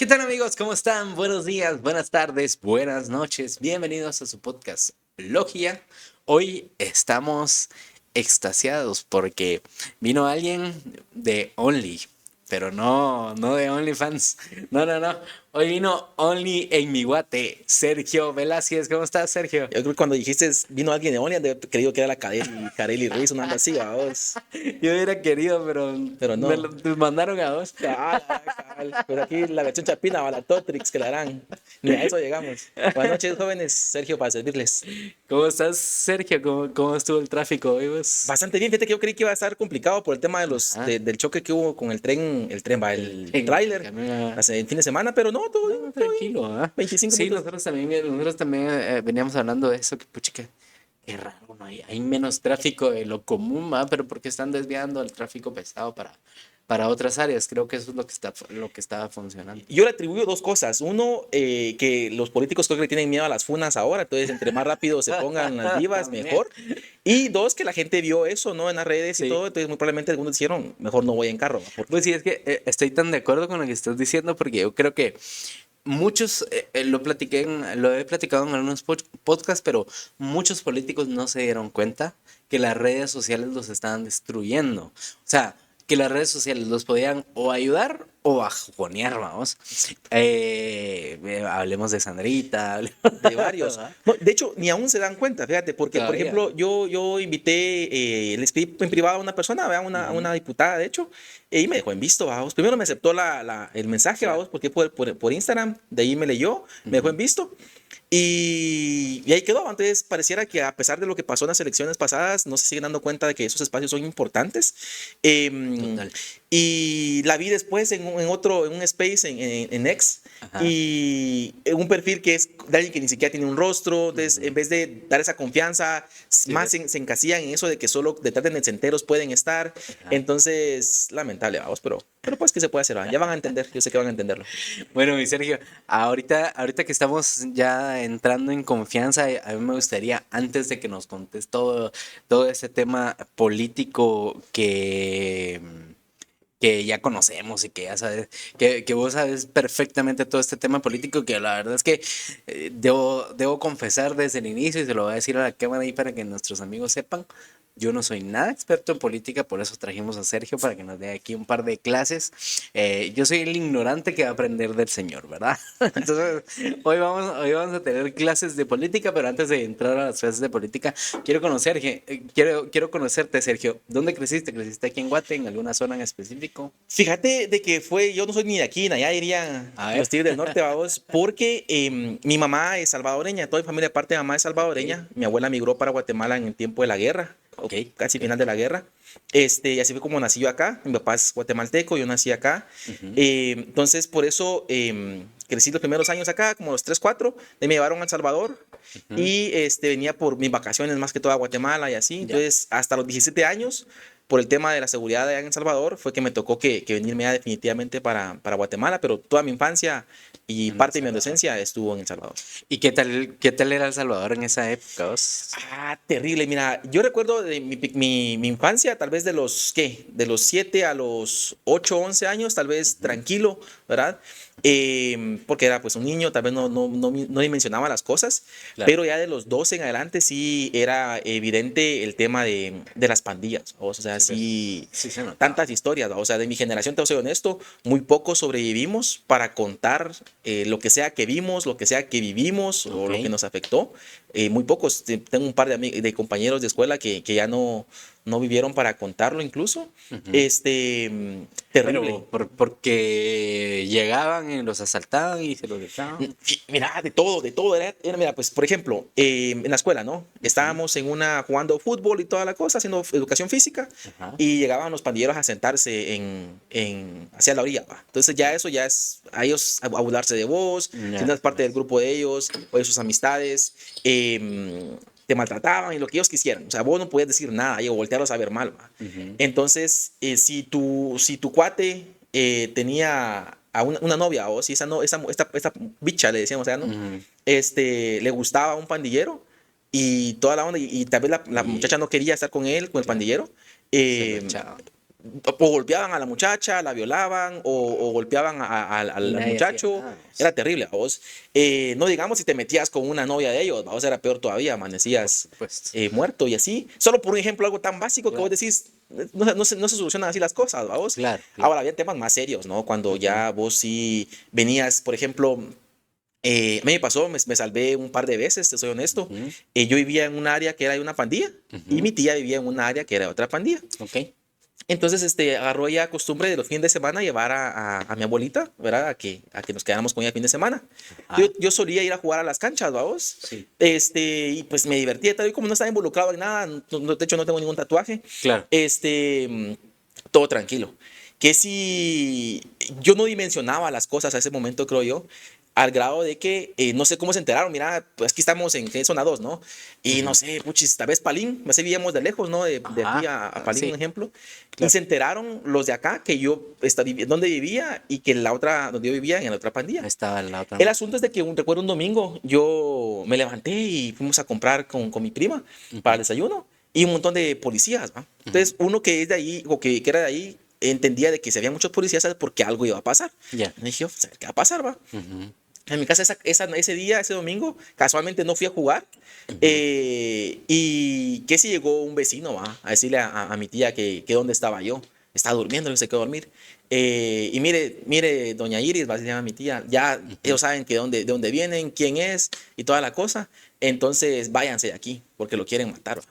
¿Qué tal amigos? ¿Cómo están? Buenos días, buenas tardes, buenas noches. Bienvenidos a su podcast Logia. Hoy estamos extasiados porque vino alguien de Only, pero no de OnlyFans. No. Hoy vino Only en mi guate, Sergio Velázquez. ¿Cómo estás, Sergio? Yo creo que cuando dijiste vino alguien de Only, han de haber creído que era la Carelli Ruiz, una anda así, vos. Yo hubiera querido, pero Pero me no. lo mandaron a vos. Cabal. Pero aquí la versión chapina, va la Totrix, que la harán. Ni a eso llegamos. Buenas noches, jóvenes. Sergio, para servirles. ¿Cómo estás, Sergio? ¿Cómo estuvo el tráfico hoy vos? Bastante bien. Fíjate que yo creí que iba a estar complicado por el tema Ajá. del choque que hubo con el El tráiler camión, hace el fin de semana, pero no, todo bien, no, todo bien. tranquilo, ¿ah? 25 Sí, minutos. nosotros también veníamos hablando de eso, que puchica, qué raro, ¿no? Hay menos tráfico de lo común, ¿va? Pero porque están desviando el tráfico pesado para otras áreas. Creo que eso es lo que estaba funcionando. Yo le atribuyo dos cosas. Uno, que los políticos creo que le tienen miedo a las funas ahora, entonces entre más rápido se pongan las vivas, También. mejor. Y dos, que la gente vio eso, ¿no? En las redes y Sí. todo, entonces muy probablemente algunos dijeron, mejor no voy en carro, Pues porque sí, es que estoy tan de acuerdo con lo que estás diciendo porque yo creo que muchos, lo he platicado en algunos podcasts, pero muchos políticos no se dieron cuenta que las redes sociales los estaban destruyendo. O sea, que las redes sociales los podían o ayudar o bajonear, vamos. Hablemos de Sandrita, de varios. No, de hecho, ni aún se dan cuenta, fíjate, porque, por todavía. ejemplo, yo invité, le escribí en privado a una persona, ¿verdad? A Ujú, una diputada, de hecho, y me dejó en visto, vamos. Primero me aceptó el mensaje, claro. vamos, porque por Instagram, de ahí me leyó, me dejó Ujú, en visto. Y ahí quedó. Entonces, pareciera que a pesar de lo que pasó en las elecciones pasadas, no se siguen dando cuenta de que esos espacios son importantes. Em, total. y la vi después en un space en X, Ajá. y en un perfil que es de alguien que ni siquiera tiene un rostro. Entonces, en Ujú, vez de dar esa confianza, sí, más ves. se encasillan en eso de que solo detrás de enteros pueden estar. Ajá. Entonces, lamentable, vamos, pero pues, ¿qué se puede hacer? ¿Va? Ya van a entender, yo sé que van a entenderlo. Bueno, mi Sergio, ahorita que estamos ya entrando en confianza, a mí me gustaría, antes de que nos contes todo ese tema político que ya conocemos y que ya sabes, que vos sabes perfectamente todo este tema político, que la verdad es que debo confesar desde el inicio, y se lo voy a decir a la cámara ahí para que nuestros amigos sepan. Yo no soy nada experto en política, por eso trajimos a Sergio para que nos dé aquí un par de clases. Yo soy el ignorante que va a aprender del Señor, ¿verdad? Entonces, hoy vamos a tener clases de política, pero antes de entrar a las clases de política, quiero conocerte, Sergio. ¿Dónde creciste? ¿Creciste aquí en Guate, en alguna zona en específico? Fíjate de que yo no soy ni de aquí, ni allá dirían A ver. los tigres del norte, vamos, porque mi mamá es salvadoreña, toda mi familia parte de mamá es Ok, salvadoreña. Mi abuela migró para Guatemala en el tiempo de la guerra, o ok, casi ok. final de la guerra. Y así fue como nací yo acá. Mi papá es guatemalteco, yo nací acá. Ujú, Entonces, por eso crecí los primeros años acá, como los 3 4. De ahí me llevaron a El Salvador ujú. y venía por mis vacaciones más que todo a Guatemala y así. Ya. Entonces, hasta los 17 años, por el tema de la seguridad allá en El Salvador, fue que me tocó que venirme ya definitivamente para Guatemala, pero toda mi infancia y En El parte de mi Salvador. adolescencia estuvo en El Salvador. ¿Y qué tal era El Salvador en esa época, vos? Terrible. Mira, yo recuerdo de mi infancia, tal vez de los 7 a los 8 11 años, tal vez Ujú, tranquilo, ¿verdad? Porque era pues un niño, tal vez no dimensionaba las cosas, claro. pero ya de los 12 en adelante sí era evidente el tema de las pandillas, ¿no? O sea, Sí, pues, sí, sí se notaba. tantas historias, ¿no? O sea, de mi generación, te soy honesto, muy pocos sobrevivimos para contar lo que sea que vimos, lo que sea que vivimos o Ok. lo que nos afectó. Muy pocos. Tengo un par de compañeros de escuela que ya no vivieron para contarlo incluso. Ujú. Terrible. Pero porque llegaban y los asaltaban y se los dejaban. Mira, de todo. Mira, pues, por ejemplo, en la escuela, ¿no? Ujú, Estábamos jugando fútbol y toda la cosa, haciendo educación física, ajá. y llegaban los pandilleros a sentarse hacia la orilla, ¿va? Entonces ya eso ya es a ellos a burlarse de vos, si no Ya, eres parte del pues. grupo de ellos o de sus amistades. Te maltrataban y lo que ellos quisieran. O sea, vos no podías decir nada y o voltearlos a ver mal, ¿va? Ujú, Entonces, si tu cuate tenía a una novia, o si esa, no, esta bicha, le decíamos, o sea, ¿no? ujú. Le gustaba a un pandillero y toda la onda, y tal vez la muchacha Y no quería estar con él, con el claro, pandillero. se lo eh, echaban. o golpeaban a la muchacha, la violaban, o golpeaban Y al nadie hacía muchacho. nada. Era terrible, vos. No digamos si te metías con una novia de ellos, vos, era peor todavía, Por amanecías supuesto. muerto y así. Solo por un ejemplo, algo tan básico que vos Claro, decís, no se solucionan así las cosas, vos. claro, claro. Ahora, había temas más serios, ¿no? Cuando Ujú, ya vos sí venías, por ejemplo, a mí me pasó, me salvé un par de veces, te soy honesto. ujú, Yo vivía en un área que era de una pandilla y ujú. mi tía vivía en un área que era de otra pandilla. Ok. Entonces, agarró ya costumbre de los fines de semana llevar a mi abuelita, ¿verdad? A que nos quedáramos con ella el fin de semana. Ah, Yo solía ir a jugar a las canchas, vamos. sí. Y pues me divertía, tal y como no estaba involucrado en nada, de hecho no tengo ningún tatuaje, Claro. este, todo tranquilo. Que si yo no dimensionaba las cosas a ese momento, creo yo, al grado de que no sé cómo se enteraron. Mira, pues aquí estamos en ¿qué? Zona 2, ¿no? Y no Ujú. sé, puchis, tal vez Palín, así vivíamos de lejos, ¿no? De aquí Ajá. a Palín, un Sí, ejemplo. Y claro. se enteraron los de acá que yo donde vivía y que la otra, donde yo vivía, en la otra pandilla. Ahí estaba la otra. El asunto es de que recuerdo un domingo, yo me levanté y fuimos a comprar con mi prima para el Ujú, desayuno y un montón de policías, ¿va? ujú. Entonces, uno que es de ahí o que era de ahí entendía de que si había muchos policías es porque algo iba a pasar. Ya. Y dije, pues, ¿qué va a pasar, va? Ujú, En mi casa ese día, ese domingo, casualmente no fui a jugar. ujú. Y que si llegó un vecino, ¿va? A decirle a mi tía que dónde estaba yo. Estaba durmiendo, y se quedó a dormir. Y mire, doña Iris, va a decir a mi tía, ya Ujú. ellos saben de dónde vienen, quién es y toda la cosa. Entonces váyanse de aquí, porque lo quieren matar, ¿va?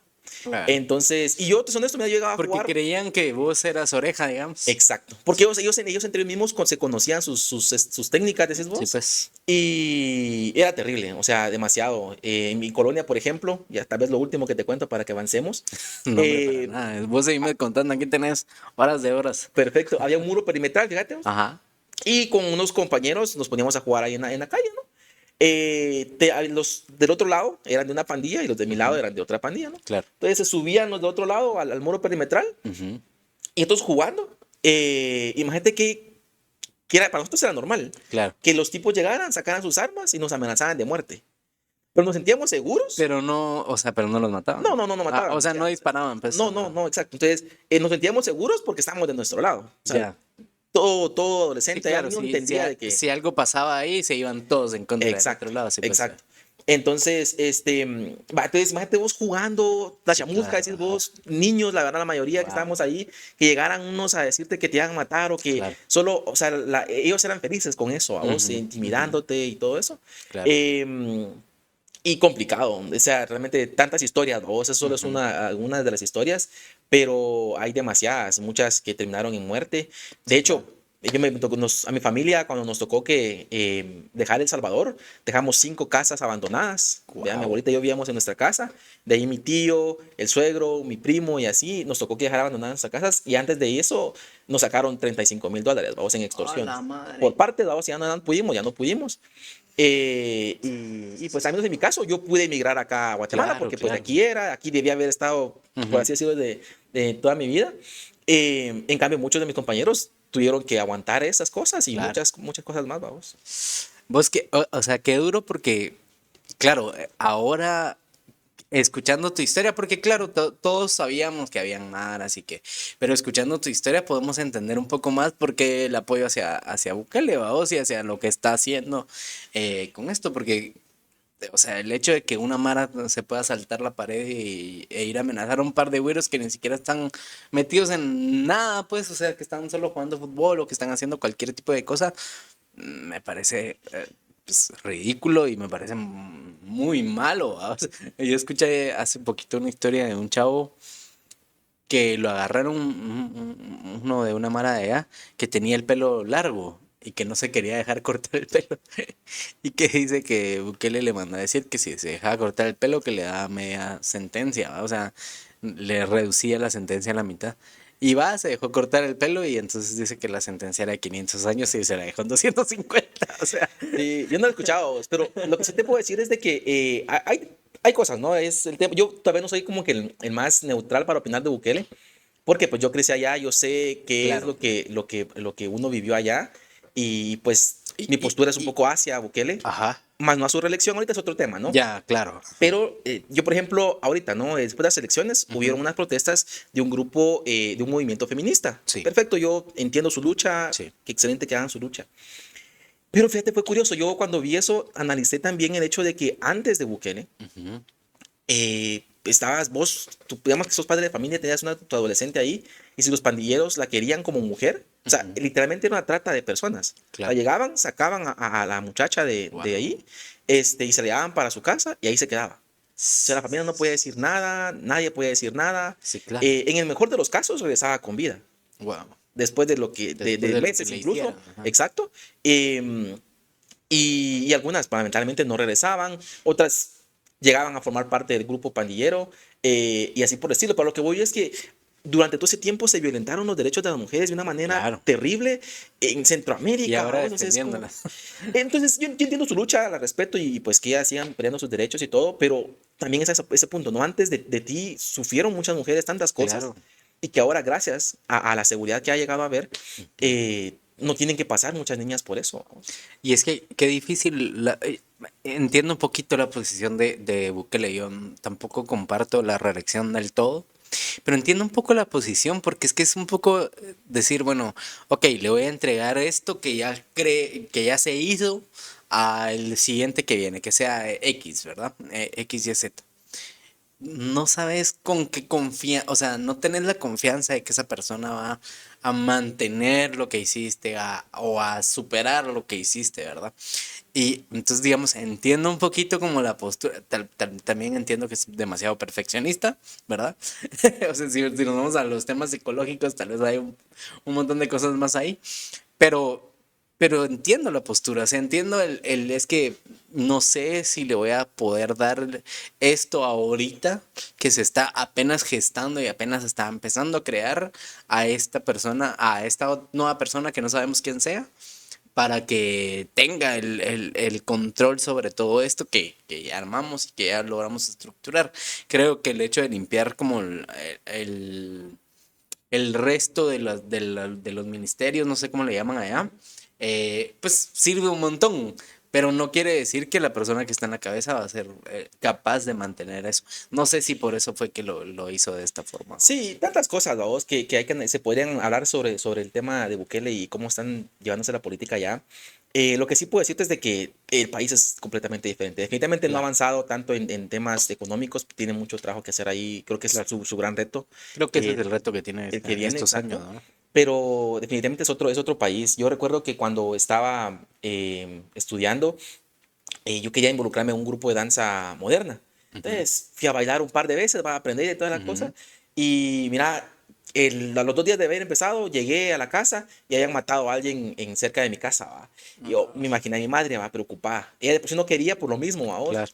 Claro. Entonces, y yo, te soy honesto, me he llegado a Porque jugar. creían que vos eras oreja, digamos. Exacto. Porque ellos entre ellos mismos se conocían sus técnicas, decís Sí, vos. pues. Y era terrible, o sea, demasiado. En mi colonia, por ejemplo, ya tal vez lo último que te cuento para que avancemos. No, hombre, para eh, nada. Vos seguime contando, aquí tenés horas de horas. Perfecto, había un muro perimetral, fíjate vos. Ajá, Y con unos compañeros nos poníamos a jugar ahí en la calle, ¿no? Los del otro lado eran de una pandilla y los de mi lado ujú, eran de otra pandilla, ¿no? claro. Entonces se subían los del otro lado al muro perimetral Ujú, y entonces jugando. Imagínate que para nosotros era normal claro. que los tipos llegaran, sacaran sus armas y nos amenazaban de muerte. Pero nos sentíamos seguros. Pero no, o sea, pero no los No, mataban. no, no, no Ah, o mataban. sea, no disparaban, pues. No, no, Ajá. no, exacto. Entonces, nos sentíamos seguros porque estábamos de nuestro lado. O sea, Ya. todo Sí, adolescente allá claro, niño entendía de que. si algo pasaba ahí, se iban todos en contra del otro Exacto, lado, sí, pues. exacto. Entonces, entonces, imagínate vos jugando, la Sí, chamusca, claro, decís ajá. vos, niños, la verdad, la mayoría que Wow, estábamos ahí, que llegaran unos a decirte que te iban a matar o que claro. solo, o sea, ellos eran felices con eso, a vos, Ujú, ujú, intimidándote y todo eso. claro. Em, y complicado, o sea, realmente tantas historias, vos, eso solo es Ujú, algunas de las historias, pero hay demasiadas, muchas que terminaron en muerte. De sí, hecho, claro. a mi familia, cuando nos tocó que dejar El Salvador, dejamos 5 casas abandonadas. ¿Vea? Mi Wow. abuelita y yo vivíamos en nuestra casa, de ahí mi tío, el suegro, mi primo y así, nos tocó que dejar abandonadas nuestras casas y antes de eso nos sacaron $35,000, vamos, en A extorsión. la madre. Por parte, vamos, ya no pudimos. Pues al menos en mi caso, yo pude emigrar acá a Guatemala Claro, porque pues de claro. aquí aquí debía haber estado, por Ujú, así decirlo, de toda mi vida. En cambio, muchos de mis compañeros tuvieron que aguantar esas cosas y claro. muchas cosas más, vamos. Vos que, o sea, qué duro porque, claro, ahora escuchando tu historia, porque claro, todos sabíamos que habían maras y que, pero escuchando tu historia podemos entender un poco más por qué el apoyo hacia Bukele, vamos, y hacia lo que está haciendo con esto, porque, o sea, el hecho de que una mara se pueda saltar la pared e ir a amenazar a un par de güeros que ni siquiera están metidos en nada, pues, o sea, que están solo jugando fútbol o que están haciendo cualquier tipo de cosa, me parece pues, ridículo y me parece muy malo. ¿Va? O sea, yo escuché hace poquito una historia de un chavo que lo agarraron uno de una mara de allá que tenía el pelo largo y que no se quería dejar cortar el pelo y que dice que Bukele le mandó a decir que si se dejaba cortar el pelo que le daba media sentencia, ¿va? O sea, le reducía la sentencia a la mitad. Y va, se dejó cortar el pelo y entonces dice que la sentencia era de 500 años y se la dejó en 250. O sea, Sí, yo no lo he escuchado, pero lo que sí te puedo decir es de que hay cosas, ¿no? Es el tema. Yo todavía no soy como que el más neutral para opinar de Bukele, porque pues yo crecí allá, yo sé qué es claro. lo que uno vivió allá y pues Y, mi y, postura es un y, poco hacia Bukele. ajá. más no a su reelección, ahorita es otro tema, ¿no? Ya, claro. Pero yo, por ejemplo, ahorita, ¿no? Después de las elecciones, hubieron unas protestas de un grupo, de un movimiento feminista. Sí, Perfecto, yo entiendo su lucha, sí. qué excelente que hagan su lucha. Pero fíjate, fue curioso, yo cuando vi eso, analicé también el hecho de que antes de Bukele, Ujú, estabas vos, tú, digamos que sos padre de familia, tenías una tu adolescente ahí, y si los pandilleros la querían como mujer, o sea, ujú, literalmente era una trata de personas. O sea, claro. llegaban, sacaban a la muchacha de Wow. ahí, y se la llevaban para su casa, y ahí se quedaba. O sea, la familia no podía decir nada, nadie podía decir nada. Sí, claro. En el mejor de los casos, regresaba con vida. Wow. Después de lo que, Después de de lo que meses le incluso, hicieron. Ajá. exacto. Em, y algunas lamentablemente no regresaban, otras llegaban a formar parte del grupo pandillero, y así por el estilo. Pero lo que voy es que durante todo ese tiempo se violentaron los derechos de las mujeres de una manera Claro. terrible en Y Centroamérica. ahora ¿Vamos? O sea, es como... defendiéndolas. Entonces yo entiendo su lucha, la respeto y pues que ellas sigan peleando sus derechos y todo, pero también es ese punto, ¿no? Antes de ti sufrieron muchas mujeres tantas cosas Claro. y que ahora gracias a la seguridad que ha llegado a haber, Ujú. no tienen que pasar muchas niñas por eso. Vamos. Y es que qué difícil. Entiendo un poquito la posición de Bukele. Yo tampoco comparto la reelección del todo. Pero entiendo un poco la posición porque es que es un poco decir, bueno, ok, le voy a entregar esto que ya que ya se hizo al siguiente que viene, que sea X, ¿verdad? X, Y, Z. No sabes con qué confía, o sea, no tenés la confianza de que esa persona va a mantener lo que hiciste o a superar lo que hiciste, ¿verdad? Y entonces, digamos, entiendo un poquito como la postura, también entiendo que es demasiado perfeccionista, ¿verdad? O sea, si nos vamos a los temas psicológicos, tal vez hay un montón de cosas más ahí, pero, pero entiendo la postura, o sea, entiendo es que no sé si le voy a poder dar esto ahorita que se está apenas gestando y apenas está empezando a crear a esta persona, a esta nueva persona que no sabemos quién sea para que tenga el control sobre todo esto que ya armamos y que ya logramos estructurar. Creo que el hecho de limpiar como el resto de los ministerios, no sé cómo le llaman allá, pues sirve un montón. Pero no quiere decir que la persona que está en la cabeza va a ser capaz de mantener eso. No sé si por eso fue que lo hizo de esta forma. Sí, tantas cosas, vamos, que hay que se podrían hablar sobre el tema de Bukele y cómo están llevándose la política allá. Lo que sí puedo decirte es de que el país es completamente diferente. Definitivamente no ha Claro, avanzado tanto en temas económicos, tiene mucho trabajo que hacer ahí. Creo que es claro. su gran reto, Creo que ese es el reto que tiene el que en viene, estos años, exacto. ¿no? Pero definitivamente es otro país. Yo recuerdo que cuando estaba estudiando, yo quería involucrarme en un grupo de danza moderna. Ujú, Entonces fui a bailar un par de veces para aprender y todas las ujú. cosas. Y mira, a los 2 días de haber empezado, llegué a la casa y habían matado a alguien en cerca de mi casa. ¿Va? Y yo me imaginé a mi madre, va, preocupada. Ella de por sí no quería por lo mismo, ¿va vos? Claro.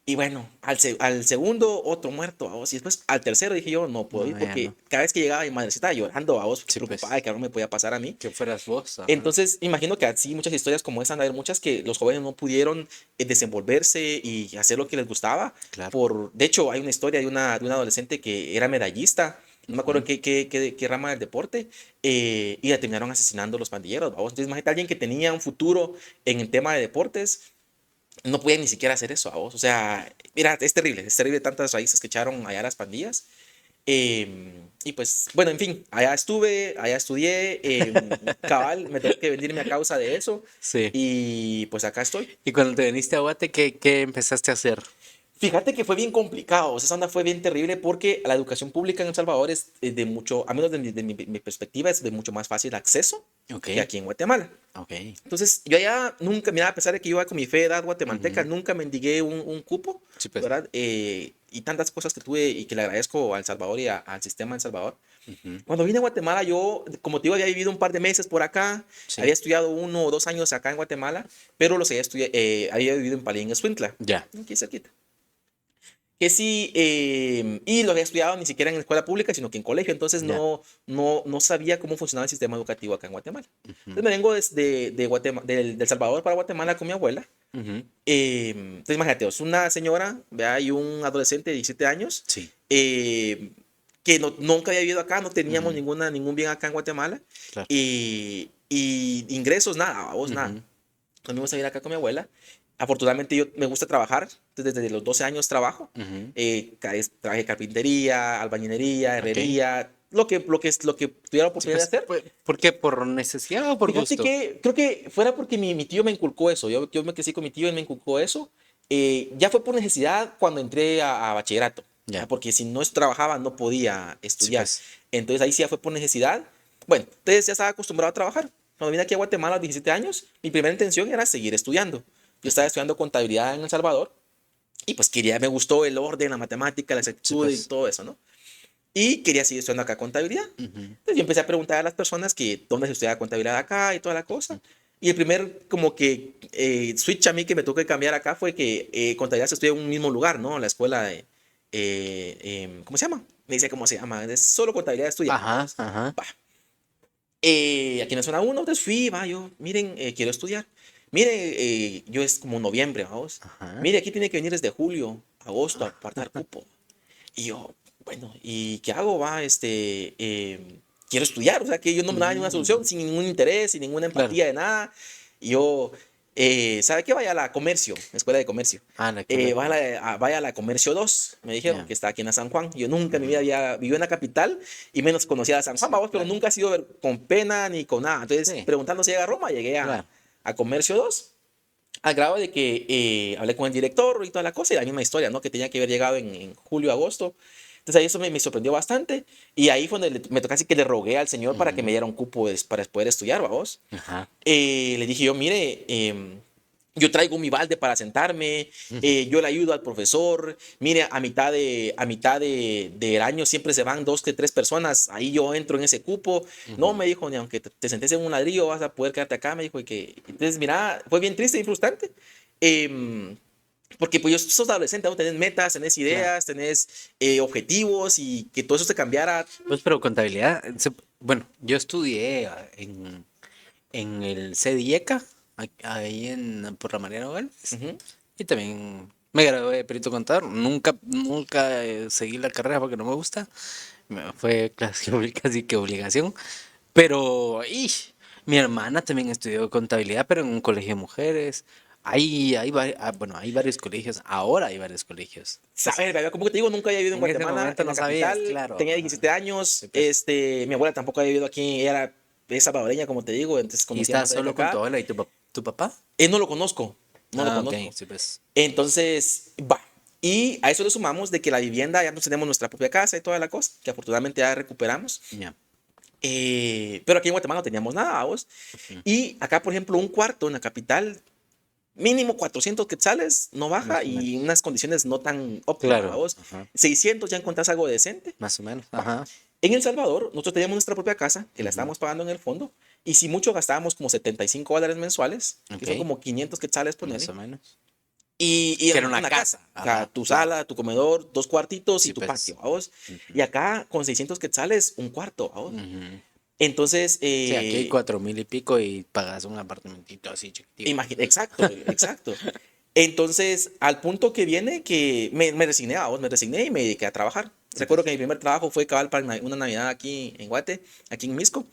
Y bueno, al segundo, otro muerto, ¿va vos? Y después al tercero dije yo, no puedo ir No, ya porque no. cada vez que llegaba mi madre estaba llorando, ¿va vos? Sí, Preocupada pues, de que algo me podía pasar a mí. que fueras vos, ajá. Entonces, imagino que así muchas historias como esta, han de haber muchas que los jóvenes no pudieron desenvolverse y hacer lo que les gustaba. Claro. De hecho, hay una historia de una adolescente que era medallista, no me acuerdo Ujú. en qué rama del deporte, y la terminaron asesinando los pandilleros. ¿Vamos? Entonces, imagínate a alguien que tenía un futuro en el tema de deportes, no podía ni siquiera hacer eso, ¿vos? O sea, mira, es terrible tantas raíces que echaron allá las pandillas. Y pues, bueno, en fin, allá estuve, allá estudié, cabal, me tengo que venirme a causa de eso Sí. y pues acá estoy. Y cuando te viniste a Guate, ¿qué empezaste a hacer? Fíjate que fue bien complicado, o sea, esa onda fue bien terrible porque la educación pública en El Salvador es de mucho, a menos mi perspectiva, es de mucho más fácil acceso Ok, que aquí en Guatemala. ok. Entonces, yo allá nunca, mira, a pesar de que yo iba con mi fe de edad guatemalteca, Ujú. nunca mendigué un cupo, Sí, pues. ¿verdad? Y tantas cosas que tuve y que le agradezco a El Salvador y al sistema de El Salvador. Ujú. Cuando vine a Guatemala, yo, como te digo, había vivido un par de meses por acá, Sí. había estudiado 1 o 2 años acá en Guatemala, pero había vivido en Palín, Escuintla, Ya. aquí cerquita. Que sí, y lo había estudiado ni siquiera en escuela pública, sino que en colegio, entonces Ya. no sabía cómo funcionaba el sistema educativo acá en Guatemala. Ujú. Entonces me vengo desde del Salvador para Guatemala con mi abuela. Ujú. Entonces imagínate, es una señora, ¿vea? Y un adolescente de 17 años, Sí. que nunca había vivido acá, no teníamos Ujú. ningún bien acá en Guatemala, Claro. y ingresos, nada, a vos nada. Ujú. Nos fuimos a vivir acá con mi abuela, Afortunadamente yo me gusta trabajar, desde los 12 años trabajo. Ujú. Trabajé carpintería, albañilería, Ok. herrería, lo que tuviera la Sí, oportunidad de pues, hacer. ¿por qué? ¿Por necesidad o por Fíjate gusto? que creo que fuera porque mi tío me inculcó eso. Yo me crecí con mi tío, él me inculcó eso. Ya fue por necesidad cuando entré a bachillerato, Ya, porque si no trabajaba no podía sí, estudiar. pues. Entonces ahí sí ya fue por necesidad. Bueno, entonces ya estaba acostumbrado a trabajar. Cuando vine aquí a Guatemala a los 17 años, mi primera intención era seguir estudiando. Yo estaba estudiando contabilidad en El Salvador y pues me gustó el orden, la matemática, la Sí, exactitud y pues. todo eso, ¿no? Y quería seguir estudiando acá contabilidad. Ujú. Entonces yo empecé a preguntar a las personas que dónde se estudiaba contabilidad acá y toda la cosa. Y el primer como que switch a mí que me tuvo que cambiar acá fue que contabilidad se estudia en un mismo lugar, ¿no? La escuela de... ¿cómo se llama? Me dice cómo se llama. Es solo contabilidad estudiamos, Ajá, vamos. ajá, Va. Aquí en la zona uno entonces fui, va, yo, miren, quiero estudiar. Mire, yo es como noviembre, vamos. ajá. Mire, aquí tiene que venir desde julio, agosto a apartar cupo. Y yo, bueno, ¿y qué hago? Va, quiero estudiar, o sea, que yo no me daba ninguna solución, Mm, sin ningún interés, sin ninguna claro. empatía de nada. Y yo, ¿sabe qué? Vaya a la comercio, escuela de comercio. Ah, la escuela de comercio. Vaya a la comercio 2 me dijeron, Ya. que está aquí en la San Juan. Yo nunca en mi vida Ujú. había vivido en la capital y menos conocía a San Juan, Sí, vamos, pero claro. nunca he sido con pena ni con nada. Entonces, Sí, preguntando si llega a Roma, llegué claro. a comercio 2 al grado de que hablé con el director y toda la cosa, y la misma historia, ¿no? Que tenía que haber llegado en julio, agosto. Entonces ahí eso me sorprendió bastante. Y ahí fue donde me tocó así que le rogué al señor para que me Ujú. diera un cupo para poder estudiar, vamos. Ajá. Le dije yo, mire, yo traigo mi balde para sentarme, Ujú. yo le ayudo al profesor, mire, del año siempre se van dos que tres personas, ahí yo entro en ese cupo. No, Ujú. me dijo, ni aunque te sentes en un ladrillo vas a poder quedarte acá, me dijo, y que, entonces, mira, fue bien triste y frustrante. em, Porque pues yo sos adolescente, ¿no? Tenés metas, tenés Claro. ideas, tenés objetivos y que todo eso se cambiara. Pues, pero contabilidad, bueno, yo estudié en el CDIECA, ahí por la Mariano Gálvez, Ujú, y también me gradué de perito contador. Nunca seguí la carrera porque no me gusta. Fue casi que obligación. Pero, mi hermana también estudió contabilidad, pero en un colegio de mujeres. Bueno, hay varios colegios. Ahora hay varios colegios. Pues, saber, ¿verdad? Como que te digo, nunca había vivido en en ese Guatemala, momento en no la sabías, capital, claro. tenía Ajá. 17 años, Sí, pues. mi abuela tampoco había vivido aquí, ella es salvadoreña, como te digo, entonces Y conocía estás más allá que solo con tu acá. abuela y tu papá. Él no lo conozco, no lo Ah, ok, conozco. sí, pues. Entonces, va. Y a eso le sumamos de que la vivienda ya no tenemos nuestra propia casa y toda la cosa, que afortunadamente ya recuperamos. Ya. Pero aquí en Guatemala no teníamos nada, vos. Ujú. Y acá, por ejemplo, un cuarto en la capital, mínimo 400 quetzales, no baja Más o y en menos. unas condiciones no tan óptimas, Claro. vos. Ajá. 600 ya encontrás algo decente. Más o menos. Va. Ajá. En El Salvador, nosotros teníamos nuestra propia casa, que la Ujú. estábamos pagando en el fondo, y si mucho gastábamos como $75 mensuales, que son Ok. como 500 quetzales, Más ponele, o menos. y Que era era una una casa. casa. O sea, Ajá. tu Claro. sala, tu comedor, dos cuartitos y Sí, tu pues. patio, ¿vamos? Ujú. Y acá con 600 quetzales, un cuarto, ¿vamos? Ujú. Entonces, Sí, aquí hay 4,000 y pico y pagas un apartamentito así chiquitito. exacto, exacto. Entonces, al punto que viene que me resigné, ¿vamos? Me resigné y me dediqué a trabajar. Sí, Recuerdo pues. que mi primer trabajo fue cabal para una Navidad aquí en Guate, aquí en Misco,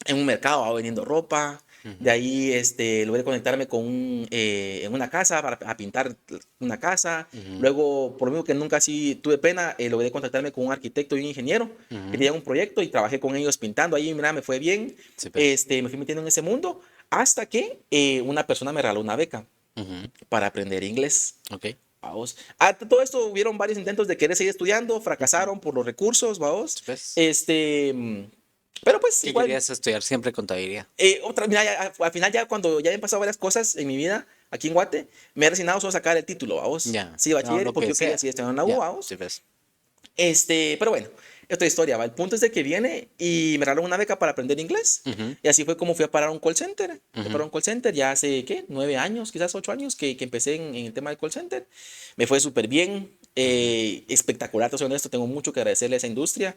en un mercado, vendiendo ropa. De Ujú. ahí logré conectarme en una casa para a pintar una casa. Ujú. Luego, por lo mismo que nunca así tuve pena, logré contactarme con un arquitecto y un ingeniero que Ujú. tenían un proyecto y trabajé con ellos pintando. Ahí, mira, me fue bien. Sí, pues. Me fui metiendo en ese mundo hasta que una persona me regaló una beca Ujú. para aprender inglés. Ok. Vamos. Todo esto hubieron varios intentos de querer seguir estudiando, Ujú. fracasaron por los recursos, vamos. Sí, pues. Este, mm, pero pues ¿Qué igual querías estudiar siempre contabilidad? mira, al final ya cuando ya han pasado varias cosas en mi vida aquí en Guate, me he resignado solo a sacar el título, vamos. Ya. Sí, No, bachiller, lo porque que yo quería sea. seguir estudiando en la U, Ya. vamos. Sí, pues. Pero bueno, es otra historia, ¿va? El punto es de que viene y me regalaron una beca para aprender inglés. Ujú. Y así fue como fui a parar a un call center. Fui a parar Ujú. a un call center ya hace, ¿qué? 9 años, quizás 8 años que empecé en el tema del call center. Me fue súper bien, Ujú. espectacular, te soy honesto, tengo mucho que agradecerle a esa industria.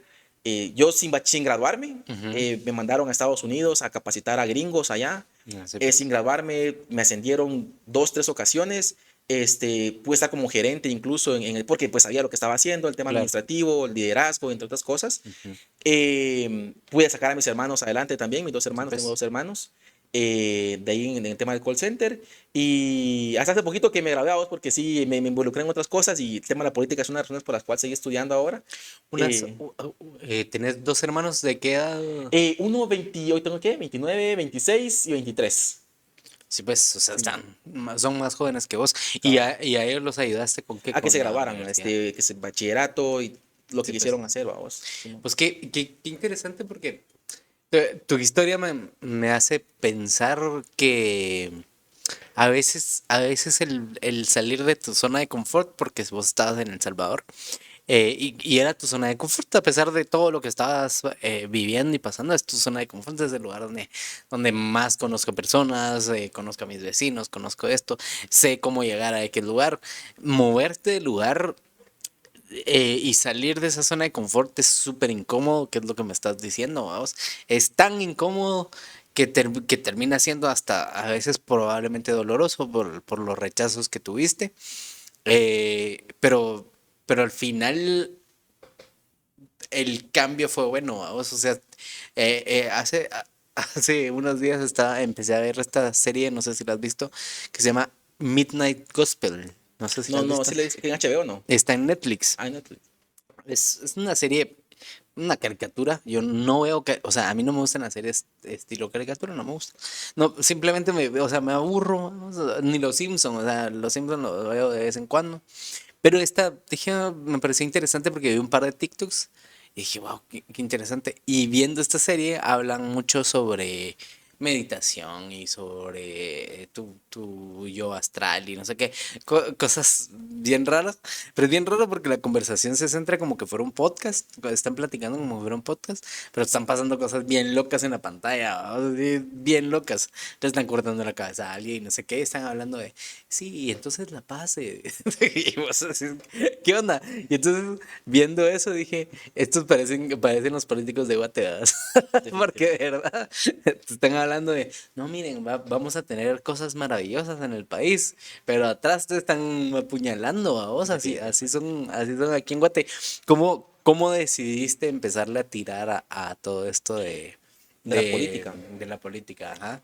Yo sin graduarme, Ujú. me mandaron a Estados Unidos a capacitar a gringos allá. Ya, sí, pues. Sin graduarme, me ascendieron dos, tres ocasiones. Pude estar como gerente incluso porque pues sabía lo que estaba haciendo, el tema Claro. administrativo, el liderazgo, entre otras cosas. Ujú. Pude sacar a mis hermanos adelante también, mis dos Sí, hermanos, tengo pues. dos hermanos. de ahí en el tema del call center. Y hasta hace poquito que me gradué a vos porque sí, me involucré en otras cosas y el tema de la política es una de las razones por las cuales seguí estudiando ahora. Unas, Eh, ¿Tenés dos hermanos de qué edad? Uno 20, hoy tengo qué, 29, 26 y 23. Sí, pues, o sea, Sí, son más jóvenes que vos. ¿Y cabal. y a ellos los ayudaste con qué? A que se Con la graduaran, universidad. que se bachillerato y lo que Sí, pues. quisieron hacer, vamos. Sí, Pues qué interesante porque tu historia me hace pensar que a veces el salir de tu zona de confort, porque vos estabas en El Salvador, y era tu zona de confort, a pesar de todo lo que estabas viviendo y pasando, es tu zona de confort, es el lugar donde más conozco personas, conozco a mis vecinos, conozco esto, sé cómo llegar a aquel lugar. Moverte del lugar y salir de esa zona de confort es súper incómodo, que es lo que me estás diciendo, vamos. Es tan incómodo que termina siendo hasta a veces probablemente doloroso por los rechazos que tuviste. Pero al final el cambio fue bueno, vamos. O sea, hace unos días empecé a ver esta serie, no sé si la has visto, que se llama Midnight Gospel. No sé si la no, has no, visto. sí le dice que en HBO no. Está en Netflix. Ah, en Netflix. Es una serie, una caricatura. Yo no veo que, o sea, a mí no me gustan las series estilo caricatura, no me gusta. No, simplemente o sea, me aburro, ¿no? O sea, ni los Simpsons, o sea, los Simpsons los veo de vez en cuando. Pero esta, dije, me pareció interesante porque vi un par de TikToks y dije, wow, qué interesante. Y viendo esta serie hablan mucho sobre meditación y sobre tu yo astral y no sé qué, cosas bien raras, pero es bien raro porque la conversación se centra como que fuera un podcast, están platicando como si fuera un podcast, pero están pasando cosas bien locas en la pantalla, ¿no? Sí, bien locas, le están cortando la cabeza a alguien y no sé qué, están hablando de, sí, y entonces la paz, y vos así, ¿qué onda? Y entonces viendo eso dije, estos parecen los políticos de Guatemala. Porque de verdad te están hablando de, no, miren, vamos a tener cosas maravillosas en el país, pero atrás te están apuñalando a vos, Definitivamente. así son aquí en Guate. ¿Cómo decidiste empezarle a tirar a todo esto De la política. de la política? Ajá.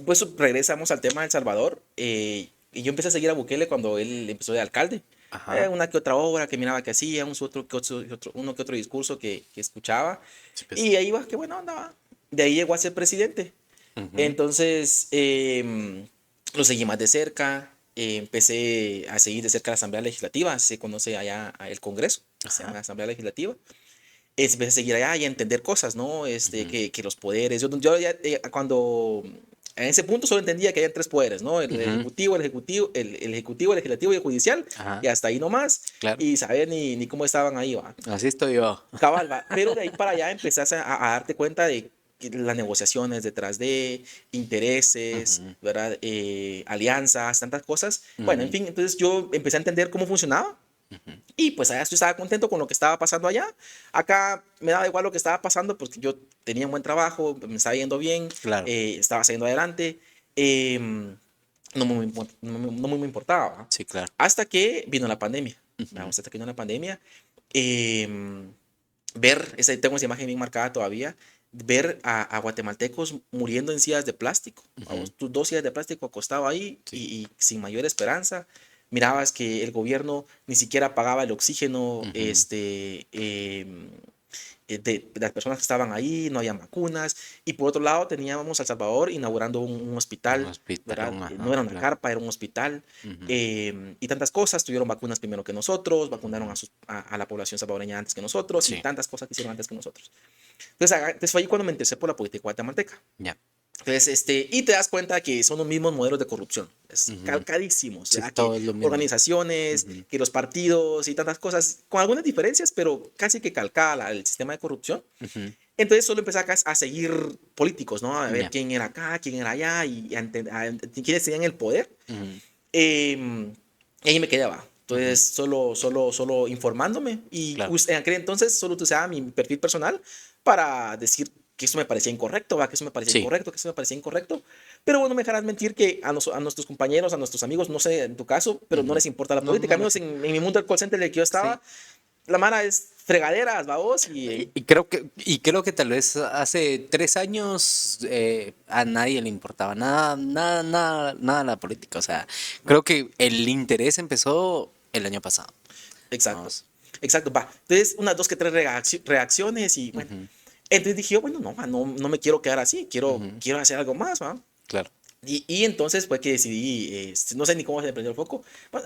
Pues regresamos al tema de El Salvador. Y yo empecé a seguir a Bukele cuando él empezó de alcalde. Ajá. Una que otra obra que miraba que hacía, uno que otro discurso que escuchaba. Sí, pues. Y ahí va, qué buena onda va. De ahí llegó a ser presidente. Ujú. Entonces, lo seguí más de cerca. Empecé a seguir de cerca la Asamblea Legislativa. Se conoce allá el Congreso, se llama Ajá. la Asamblea Legislativa. Empecé a seguir allá y a entender cosas, ¿no? Ujú. Que los poderes. Yo ya, cuando en ese punto solo entendía que había tres poderes, ¿no? Ujú. El ejecutivo, el legislativo y el judicial. Y Ajá. hasta ahí nomás. Claro. Y saber ni cómo estaban ahí, va. Así estoy yo. Cabal, va. Pero de ahí para allá empezás a darte cuenta de que las negociaciones detrás de intereses, Ujú. ¿verdad? Alianzas, tantas cosas. Bueno, en Ujú. fin, entonces yo empecé a entender cómo funcionaba. Ujú. Y pues allá yo estaba contento con lo que estaba pasando allá. Acá me daba igual lo que estaba pasando porque yo tenía un buen trabajo, me estaba yendo bien, Claro. estaba saliendo adelante. No me importaba, ¿va? Sí, claro. Hasta que vino la pandemia. Ujú. Vamos, hasta que vino la pandemia. em, Tengo esa imagen bien marcada todavía, ver a guatemaltecos muriendo en sillas de plástico. Ujú. Vamos, tus dos sillas de plástico acostado ahí Sí. y sin mayor esperanza. Mirabas que el gobierno ni siquiera pagaba el oxígeno Ujú. de las personas que estaban ahí, no había vacunas. Y por otro lado teníamos a El Salvador inaugurando un Un hospital, ¿verdad? hospital, No ajá, era una claro. carpa, era un hospital. Ujú. Y tantas cosas, tuvieron vacunas primero que nosotros, vacunaron Ujú. a la población salvadoreña antes que nosotros y Sí, tantas cosas que hicieron antes que nosotros. Entonces fue ahí cuando me interesé por la política guatemalteca. ya. Entonces, y te das cuenta que son los mismos modelos de corrupción, es Ujú. calcadísimos, Sí, ¿verdad? Que todo es lo mismo. organizaciones, Ujú. que los partidos y tantas cosas, con algunas diferencias, pero casi que calcada el sistema de corrupción. Ujú. Entonces solo empecé a seguir políticos, ¿no? A ver Ya. quién era acá, quién era allá quiénes tenían el poder. Ujú. Eh, y ahí me quedaba. Ujú. Entonces, solo informándome. Y Claro. en aquel entonces solo usaba mi perfil personal para decir que eso me parecía incorrecto, ¿va? Que eso me parecía Sí. incorrecto, que eso me parecía incorrecto. Pero bueno, me dejarás mentir que a nuestros compañeros, a nuestros amigos, no sé en tu caso, pero no Ujú. les importa la No, política. no Al lo menos sé. en mi mundo del call center en el que yo Sí. estaba, la Mara es fregaderas, vamos, Y creo que tal vez hace 3 años a nadie le importaba nada, nada, nada, nada la política. O sea, creo que el interés empezó el año pasado. exacto, Vamos. exacto, va. Entonces, unas dos que tres reacciones y bueno. Ujú, Entonces dije yo, bueno, no, no, no me quiero quedar así, ujú, quiero hacer algo más, ¿va? claro. Y entonces fue que decidí, no sé ni cómo se me prendió el foco, pues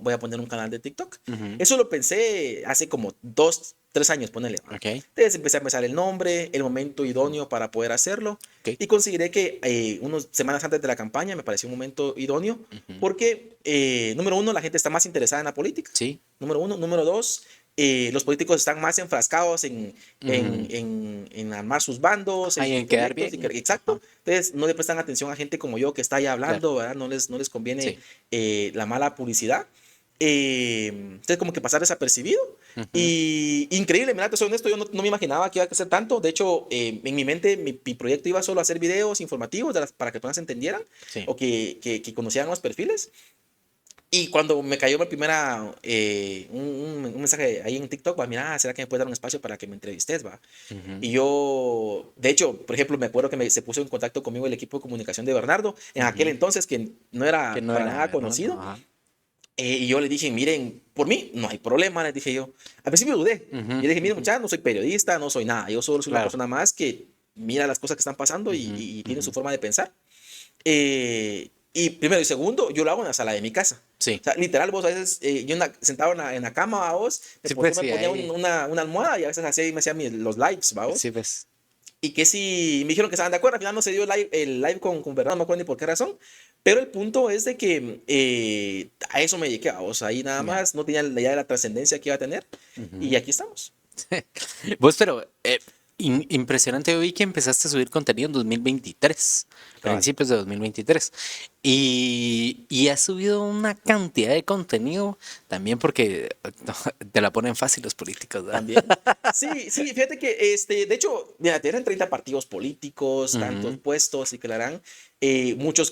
voy a poner un canal de TikTok. Ujú, Eso lo pensé hace como 2, 3 años, ponele. ¿Va? ok, Entonces empecé a pensar el nombre, el momento idóneo para poder hacerlo. ok. Y consideré que unas semanas antes de la campaña me pareció un momento idóneo Ujú, porque, número uno, la gente está más interesada en la política. sí. Número uno. Número dos, los políticos están más enfrascados Ujú, en armar sus bandos, en ahí sus en quedar proyectos. bien. Exacto. Ajá, Entonces, no le prestan atención a gente como yo que está ahí claro. hablando, ¿verdad? No les conviene Sí. la mala publicidad. Entonces, como que pasar desapercibido. Ujú, Y increíble, mira, te soy honesto, yo no me imaginaba que iba a crecer tanto. De hecho, en mi mente, mi proyecto iba solo a hacer videos informativos para que personas entendieran sí. o que conocieran los perfiles. Y cuando me cayó la primera, un mensaje ahí en TikTok, va, mira, ¿será que me puedes dar un espacio para que me entrevistes, va? Ujú, Y yo, de hecho, por ejemplo, me acuerdo que se puso en contacto conmigo el equipo de comunicación de Bernardo, en aquel ujú. entonces que no Que era no para era, nada ¿verdad? conocido. Ajá. Y yo le dije, miren, por mí no hay problema, les dije yo. Al principio dudé. Ujú, Yo le dije, miren, ujú, muchachos, no soy periodista, no soy nada. Yo solo soy una claro. persona más que mira las cosas que están pasando Ujú, y tiene ujú. su forma de pensar. Y primero y segundo, yo lo hago en la sala de mi casa. Sí. O sea, literal, vos a veces, yo sentado en la cama, a vos, Sí, pues me sí, ponía ahí. una almohada y a veces hacía, me hacía los lives, ¿va vos? Sí, pues. Y que si me dijeron que estaban de acuerdo, al final no se dio el live con Bernardo, no me acuerdo ni por qué razón. Pero el punto es de que a eso me dediqué, o sea, ahí nada Ya. más, no tenía la idea de la trascendencia que iba a tener. Y Ujú. aquí estamos. Vos, pero impresionante, yo vi que empezaste a subir contenido en 2023, Cabal. principios de 2023, y has subido una cantidad de contenido también porque te la ponen fácil los políticos, ¿verdad? También. Sí, sí, fíjate que, de hecho, mira, eran 30 partidos políticos, tantos Ujú, puestos y que la harán, muchos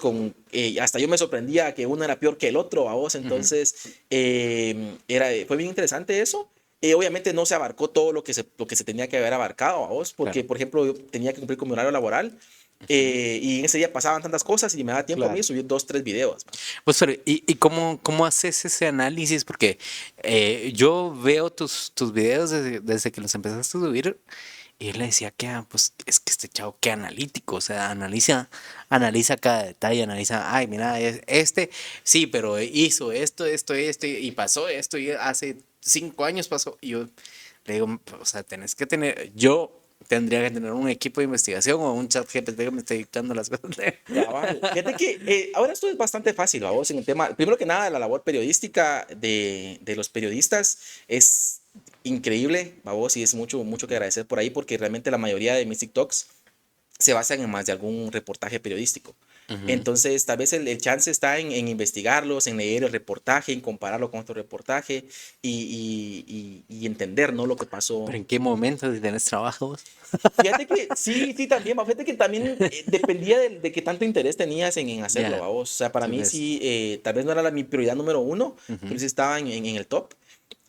hasta yo me sorprendía que uno era peor que el otro, a vos, ujú, entonces, fue bien interesante eso. Obviamente no se abarcó todo lo que se tenía que haber abarcado, a vos, porque, claro, por ejemplo, yo tenía que cumplir con mi horario laboral, ujú, y en ese día pasaban tantas cosas y me daba tiempo a mí claro. subir 2, 3 videos. ¿Va? Pues, pero, ¿y cómo haces ese análisis? Porque yo veo tus videos desde que los empezaste a subir. Y él le decía que, pues, es que este chavo, qué analítico, o sea, analiza cada detalle, analiza, ay, mira, sí, pero hizo esto, y pasó esto, y hace 5 años pasó, y yo le digo, o sea, yo tendría que tener un equipo de investigación o un chat GPT que me esté dictando las cosas. Cabal. Fíjate que ahora esto es bastante fácil, vos, en el tema. Primero que nada, la labor periodística de los periodistas es increíble, vos, y es mucho, mucho que agradecer por ahí, porque realmente la mayoría de mis TikToks se basan en más de algún reportaje periodístico. Ujú. Entonces, tal vez el chance está en investigarlos, en leer el reportaje, en compararlo con otro reportaje y entender, ¿no? Lo que pasó. Pero ¿en qué momento si tenés trabajo vos? Fíjate que sí, sí, también, fíjate que también dependía de qué tanto interés tenías en hacerlo, Ya, vamos. O sea, para sí, mí ves. sí, tal vez no era mi prioridad número uno, pero Ujú, sí estaba en el top,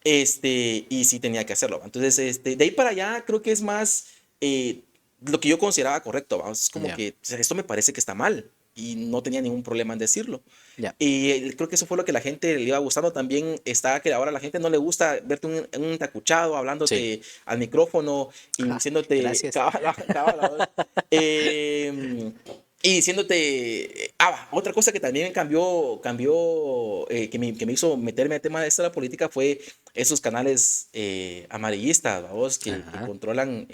y sí tenía que hacerlo. ¿Va? Entonces, de ahí para allá creo que es más lo que yo consideraba correcto, vamos. Es como ya, que, o sea, esto me parece que está mal y no tenía ningún problema en decirlo. ya. Y creo que eso fue lo que la gente le iba gustando. También está que ahora a la gente no le gusta verte un tacuchado Sí. hablándote al micrófono y Ja, diciéndote, gracias. eh, y diciéndote, otra cosa que también cambió, que me hizo meterme al tema de esta la política fue esos canales amarillistas, vamos, que Ajá. controlan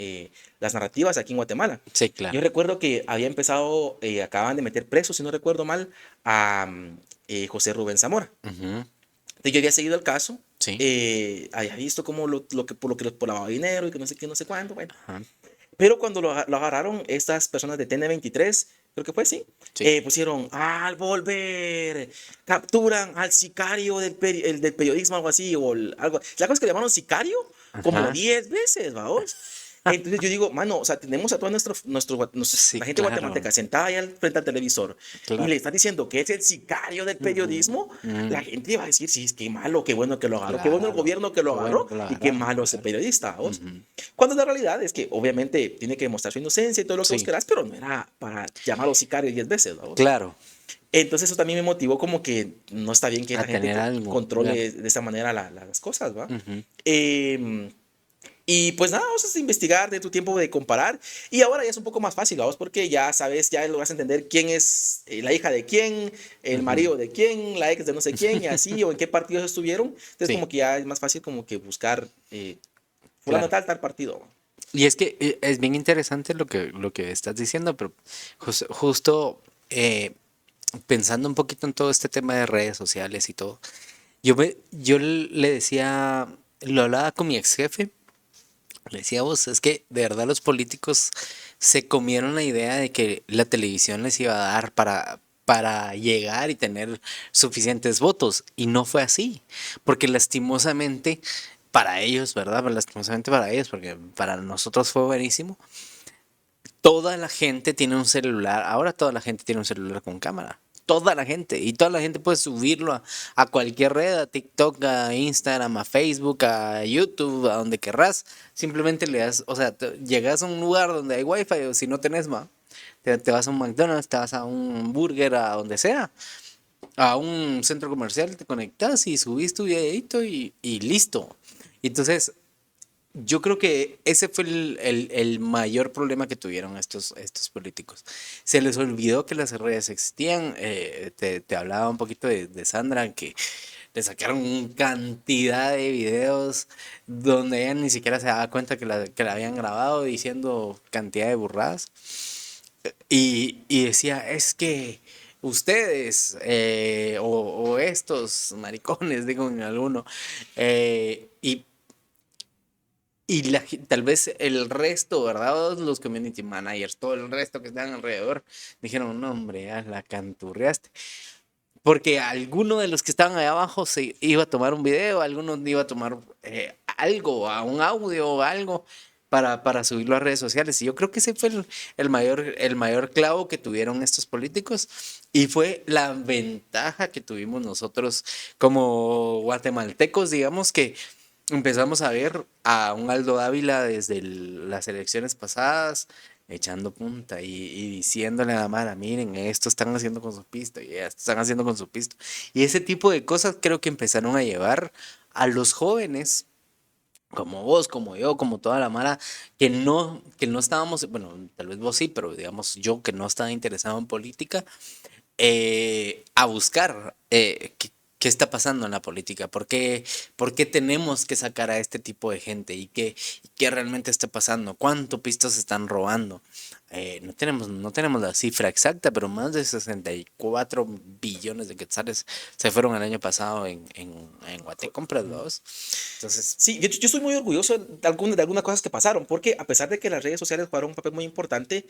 las narrativas aquí en Guatemala. Sí, Yo claro. recuerdo que había empezado, acababan de meter preso, si no recuerdo mal, a José Rubén Zamora. Ujú, Entonces yo había seguido el caso, sí. había visto como por lavado de dinero y que no sé qué, no sé cuánto, bueno. Ajá. Pero cuando lo agarraron estas personas de TN23, creo que fue sí, Sí. pusieron al volver, capturan al sicario del periodismo, algo así, algo. La cosa es que le llamaron sicario como Ajá. 10 veces, vamos. Entonces yo digo, mano, o sea, tenemos a toda Sí, la gente claro, guatemalteca sentada ahí frente al televisor y le claro. están diciendo que es el sicario del Ujú, periodismo. La ujú, gente va a decir, sí, es que malo, qué bueno que lo agarró, qué bueno el claro. gobierno que lo Qué bueno agarró que lo y qué agarraron, malo ese claro. periodista, ¿vos? Ujú. Cuando la realidad es que obviamente tiene que demostrar su inocencia y todo lo que vos Sí, querás, pero no era para llamarlo sicario 10 veces, ¿vos? claro. Entonces eso también me motivó como que no está bien que A la gente tener algo, claro. controle de esa manera las cosas, ¿va? Ujú. Em, y pues nada, vamos a investigar de tu tiempo de comparar. Y ahora ya es un poco más fácil, vamos, porque ya sabes, ya logras entender quién es la hija de quién, el Ujú. marido de quién, la ex de no sé quién, y así, o en qué partidos estuvieron. Entonces Sí, como que ya es más fácil como que buscar fulano claro. tal, tal partido. Y es que es bien interesante lo que estás diciendo, pero justo pensando un poquito en todo este tema de redes sociales y todo, yo le decía, lo hablaba con mi ex jefe, le decía vos, es que de verdad los políticos se comieron la idea de que la televisión les iba a dar para llegar y tener suficientes votos. Y no fue así. Porque lastimosamente para ellos, ¿verdad? Pero lastimosamente para ellos, porque para nosotros fue buenísimo. Toda la gente tiene un celular. Ahora toda la gente tiene un celular con cámara. Toda la gente. Y toda la gente puede subirlo a cualquier red, a TikTok, a Instagram, a Facebook, a YouTube, a donde querrás. Simplemente le das, o sea, llegas a un lugar donde hay wifi o si no tenés, va. Te vas a un McDonald's, te vas a un burger, a donde sea, a un centro comercial, te conectas y subís tu videito y listo. Y entonces, yo creo que ese fue el mayor problema que tuvieron estos políticos. Se les olvidó que las redes existían. Te hablaba un poquito de Sandra, que le sacaron una cantidad de videos donde ella ni siquiera se daba cuenta que la habían grabado diciendo cantidad de burradas. Y decía, es que ustedes o estos maricones, digo en alguno, y tal vez el resto, ¿verdad? Todos los community managers, todo el resto que están alrededor, dijeron, no, hombre, ya la canturreaste. Porque alguno de los que estaban ahí abajo se iba a tomar un video, alguno iba a tomar algo, a un audio o algo para subirlo a redes sociales. Y yo creo que ese fue el mayor clavo que tuvieron estos políticos y fue la ventaja que tuvimos nosotros como guatemaltecos, digamos que empezamos a ver a un Aldo Dávila desde las elecciones pasadas echando punta y diciéndole a la Mara, miren, esto están haciendo con su pisto y esto están haciendo con su pisto. Y ese tipo de cosas creo que empezaron a llevar a los jóvenes, como vos, como yo, como toda la Mara, que no estábamos, bueno, tal vez vos sí, pero digamos yo que no estaba interesado en política, a buscar qué está pasando en la política, por qué tenemos que sacar a este tipo de gente y qué realmente está pasando, cuánto pistas se están robando. No tenemos la cifra exacta, pero más de 64 billones de quetzales se fueron el año pasado en Guatecompras, dos. Entonces, Sí, yo estoy muy orgulloso de algunas cosas que pasaron, porque a pesar de que las redes sociales jugaron un papel muy importante,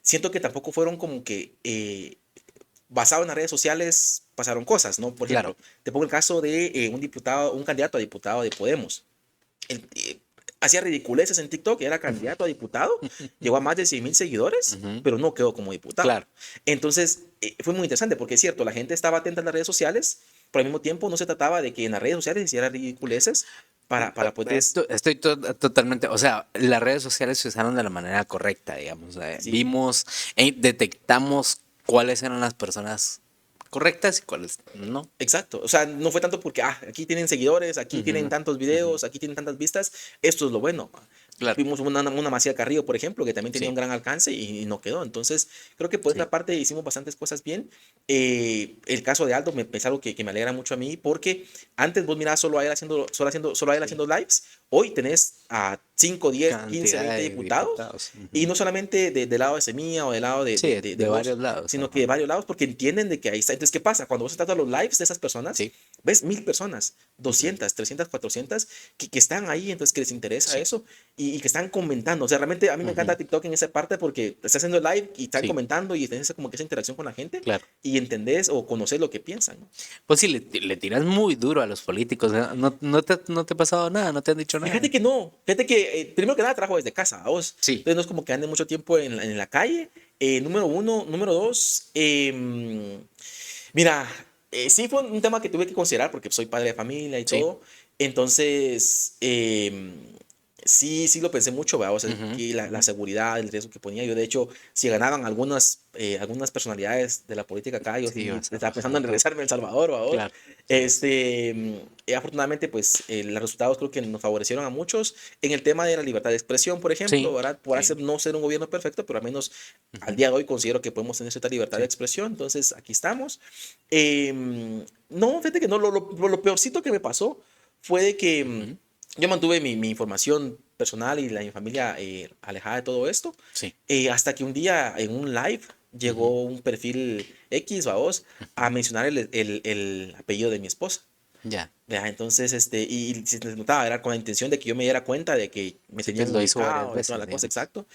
siento que tampoco fueron como que basado en las redes sociales pasaron cosas, ¿no? Por claro. ejemplo, te pongo el caso de un diputado, un candidato a diputado de Podemos. Él, hacía ridiculeces en TikTok, era candidato a diputado, llegó a más de 100,000 seguidores, Ujú, pero no quedó como diputado. claro. Entonces, fue muy interesante porque es cierto, la gente estaba atenta en las redes sociales, pero al mismo tiempo no se trataba de que en las redes sociales hiciera ridiculeces para poder... Estoy totalmente, o sea, las redes sociales se usaron de la manera correcta, digamos. Sí, Vimos, detectamos cuáles eran las personas correctas y cuáles no. exacto, o sea, no fue tanto porque, aquí tienen seguidores, aquí tienen Ujú, tantos ujú, videos, aquí tienen tantas vistas, esto es lo bueno. claro, Vimos una Macía Carrillo, por ejemplo, que también tenía un sí, gran alcance y no quedó. Entonces, creo que por sí. esta parte hicimos bastantes cosas bien. El caso de Aldo es algo que me alegra mucho a mí, porque antes vos mirabas solo a él Sí. haciendo lives, hoy tenés a 5, 10, 15, Cantidad 20 de diputados, diputados. y Ujú. no solamente del lado de Semilla o del lado Sí, de de vos, varios lados. sino que de Ajá. varios lados, porque entienden de que ahí está. Entonces, ¿qué pasa? Cuando vos estás a los lives de esas personas, Sí, ves 1,000 personas, ujú, 200, 300, 400, que están ahí, entonces que les interesa sí, eso y que están comentando. O sea, realmente a mí me encanta ujú, TikTok en esa parte porque estás haciendo live y están sí, comentando y tenés como que esa interacción con la gente claro. y entendés o conoces lo que piensan, ¿no? Pues sí, le tiras muy duro a los políticos. ¿Eh? No te ha pasado nada, no te han dicho Fíjate nada. que no. Fíjate que primero que nada trabajo desde casa, vos. Sí. Entonces no es como que ande mucho tiempo en la calle. Número uno. Número dos, mira, sí fue un tema que tuve que considerar porque soy padre de familia y Sí. todo. Entonces, sí, sí lo pensé mucho, ¿verdad? O sea, Ujú, que la ujú. seguridad, el riesgo que ponía. Yo, de hecho, si ganaban algunas personalidades de la política acá, yo Sí, sí vas a estaba pensando bajar en todo. regresarme a El Salvador, ¿verdad? Claro. Sí, pues. Afortunadamente, pues los resultados creo que nos favorecieron a muchos en el tema de la libertad de expresión, por ejemplo, Sí. ¿verdad? Podrá Sí. no ser un gobierno perfecto, pero al menos al Ujú, día de hoy considero que podemos tener cierta libertad de sí. expresión, entonces aquí estamos. No, fíjate que no, lo peorcito que me pasó fue de que Ujú, yo mantuve mi información personal y la de mi familia alejada de todo esto, sí. hasta que un día en un live Ujú, llegó un perfil X, vamos, a ujú. mencionar el apellido de mi esposa. Ya. Ya, entonces, y se notaba, era con la intención de que yo me diera cuenta de que me Sí, tenían pues lo hizo varias ubicado y toda veces, la cosa, digamos. exacto.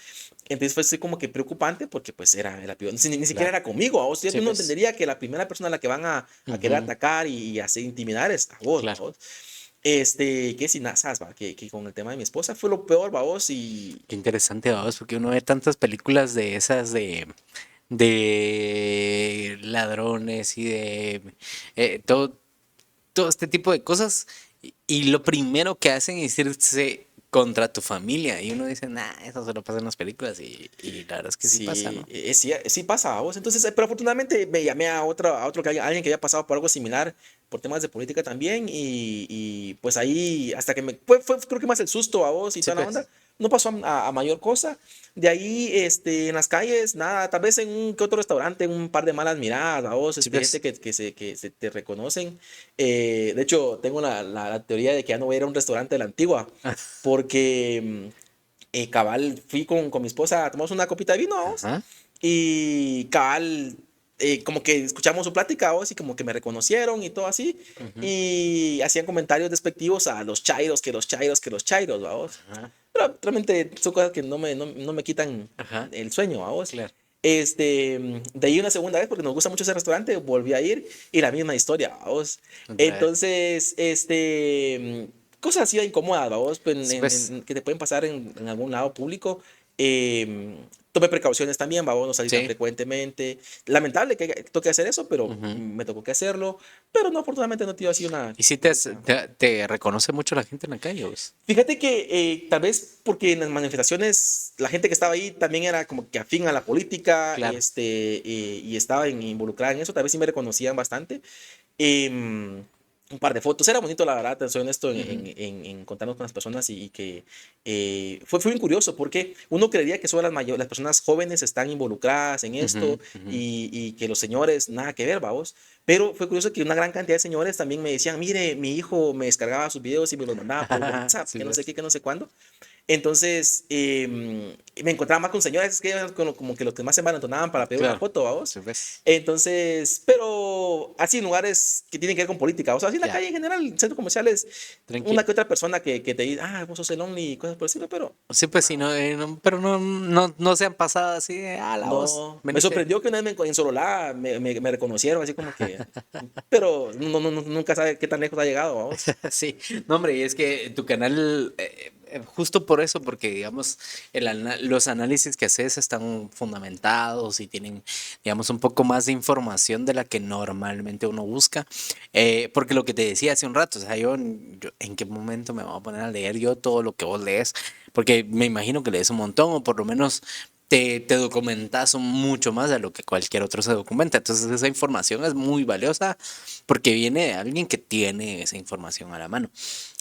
Entonces fue así como que preocupante porque pues era el apellido, ni siquiera Claro. era conmigo, a vos, ya Sí, uno pues. entendería que la primera persona a la que van a querer Ujú, atacar y hacer intimidar es a vos, ¿va claro. vos? Que sin asas, va, que con el tema de mi esposa fue lo peor, va vos, y Qué interesante, vamos, porque uno ve tantas películas de esas de ladrones y de todo, todo este tipo de cosas. Y lo primero que hacen es irse contra tu familia. Y uno dice, nah, eso solo pasa en las películas. Y la verdad es que sí pasa, sí, ¿no? sí, sí pasa a vos. Entonces, pero afortunadamente me llamé a otro alguien que había pasado por algo similar por temas de política también. Y pues ahí, hasta que fue creo que más el susto a vos y Sí, toda la onda. pues. No pasó a mayor cosa. De ahí, en las calles, nada, tal vez en un que otro restaurante, un par de malas miradas a vos, Sí, gente pues. que se te reconocen. De hecho, tengo la teoría de que ya no voy a ir a un restaurante de la antigua, porque cabal, fui con mi esposa, tomamos una copita de vino, vamos, Ajá. y cabal, como que escuchamos su plática, vos, y como que me reconocieron y todo así, Ujú, y hacían comentarios despectivos a los chairos, que los chairos, que los chairos, vamos. ajá. Pero realmente son cosas que no me quitan Ajá. el sueño, vamos. Claro. De ahí una segunda vez, porque nos gusta mucho ese restaurante, volví a ir y la misma historia, vamos. Otra vez. Entonces, cosas así incómodas, vos, pues, Sí, pues. que te pueden pasar en algún lado público. Tomé precauciones también, vamos, no salir tan Sí. frecuentemente. Lamentable que toque hacer eso, pero Ujú. me tocó que hacerlo. Pero no, afortunadamente no tuve así una ¿Y si cosa. te reconoce mucho la gente en la calle, vos? Fíjate que tal vez porque en las manifestaciones la gente que estaba ahí también era como que afín a la política, Claro. y estaba involucrada en eso, tal vez sí me reconocían bastante. Em, un par de fotos. Era bonito, la verdad, te soy honesto Ujú, en contarnos con las personas y que fue bien curioso porque uno creería que solo las personas jóvenes están involucradas en esto ujú, ujú. y que los señores nada que ver, vamos. Pero fue curioso que una gran cantidad de señores también me decían, mire, mi hijo me descargaba sus videos y me los mandaba por WhatsApp, Sí, que no sé pues. qué, que no sé cuándo. Entonces, me encontraba más con señores, es que eran como que los que más se envalentonaban para pedir una Claro. foto, vamos. Sí, pues. Entonces, pero así en lugares que tienen que ver con política, o sea, así en la Ya. calle en general, en centros comerciales, una Tranquilo. que otra persona que te dice, vos sos el Only y cosas por el estilo, pero Sí, pues sí, nada. no, pero no se han pasado así de, la voz, No, me venite. sorprendió que una vez en Sololá me reconocieron así como que, pero nunca sabe qué tan lejos ha llegado, vamos. Sí, no, hombre, y es que tu canal, justo por eso, porque digamos, los análisis que haces están fundamentados y tienen, digamos, un poco más de información de la que normalmente uno busca. Porque lo que te decía hace un rato, o sea, yo en qué momento me voy a poner a leer yo todo lo que vos lees, porque me imagino que lees un montón, o por lo menos te documentas mucho más de lo que cualquier otro se documenta. Entonces esa información es muy valiosa porque viene de alguien que tiene esa información a la mano.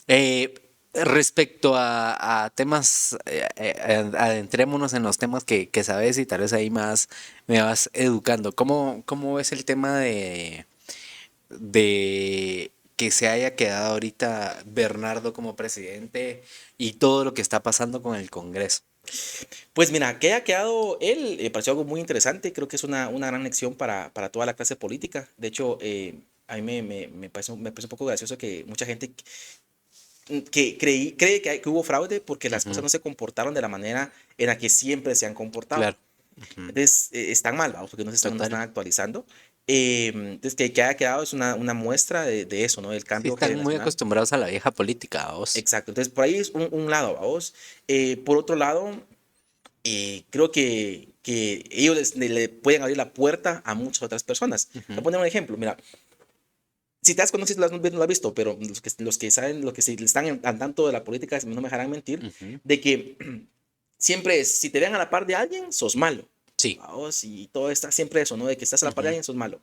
Eh, respecto a temas, adentrémonos en los temas que sabes y tal vez ahí más me vas educando. ¿Cómo ves el tema de que se haya quedado ahorita Bernardo como presidente y todo lo que está pasando con el Congreso? Pues mira, que haya quedado él, pareció algo muy interesante, creo que es una gran lección para toda la clase política. De hecho, a mí me parece un poco gracioso que mucha gente cree que hubo fraude porque las cosas Ujú, no se comportaron de la manera en la que siempre se han comportado. claro. Ujú, Entonces, están mal, ¿vamos? Porque no se están total. actualizando. Entonces, que haya quedado es una muestra de eso, ¿no? Del Sí, cambio están muy generacional. acostumbrados a la vieja política, vos. Exacto. Entonces, por ahí es un lado, vamos. Por otro lado, creo que ellos le pueden abrir la puerta a muchas otras personas. Voy a Ujú, poner un ejemplo. Mira, si te has conocido, no lo has visto, pero los que saben, los que sí están al tanto de la política, no me dejarán mentir, ujú. de que siempre es, si te ven a la par de alguien, sos malo. Sí. Vamos, y todo está siempre eso, ¿no? De que estás a la par de Ujú, alguien, sos malo.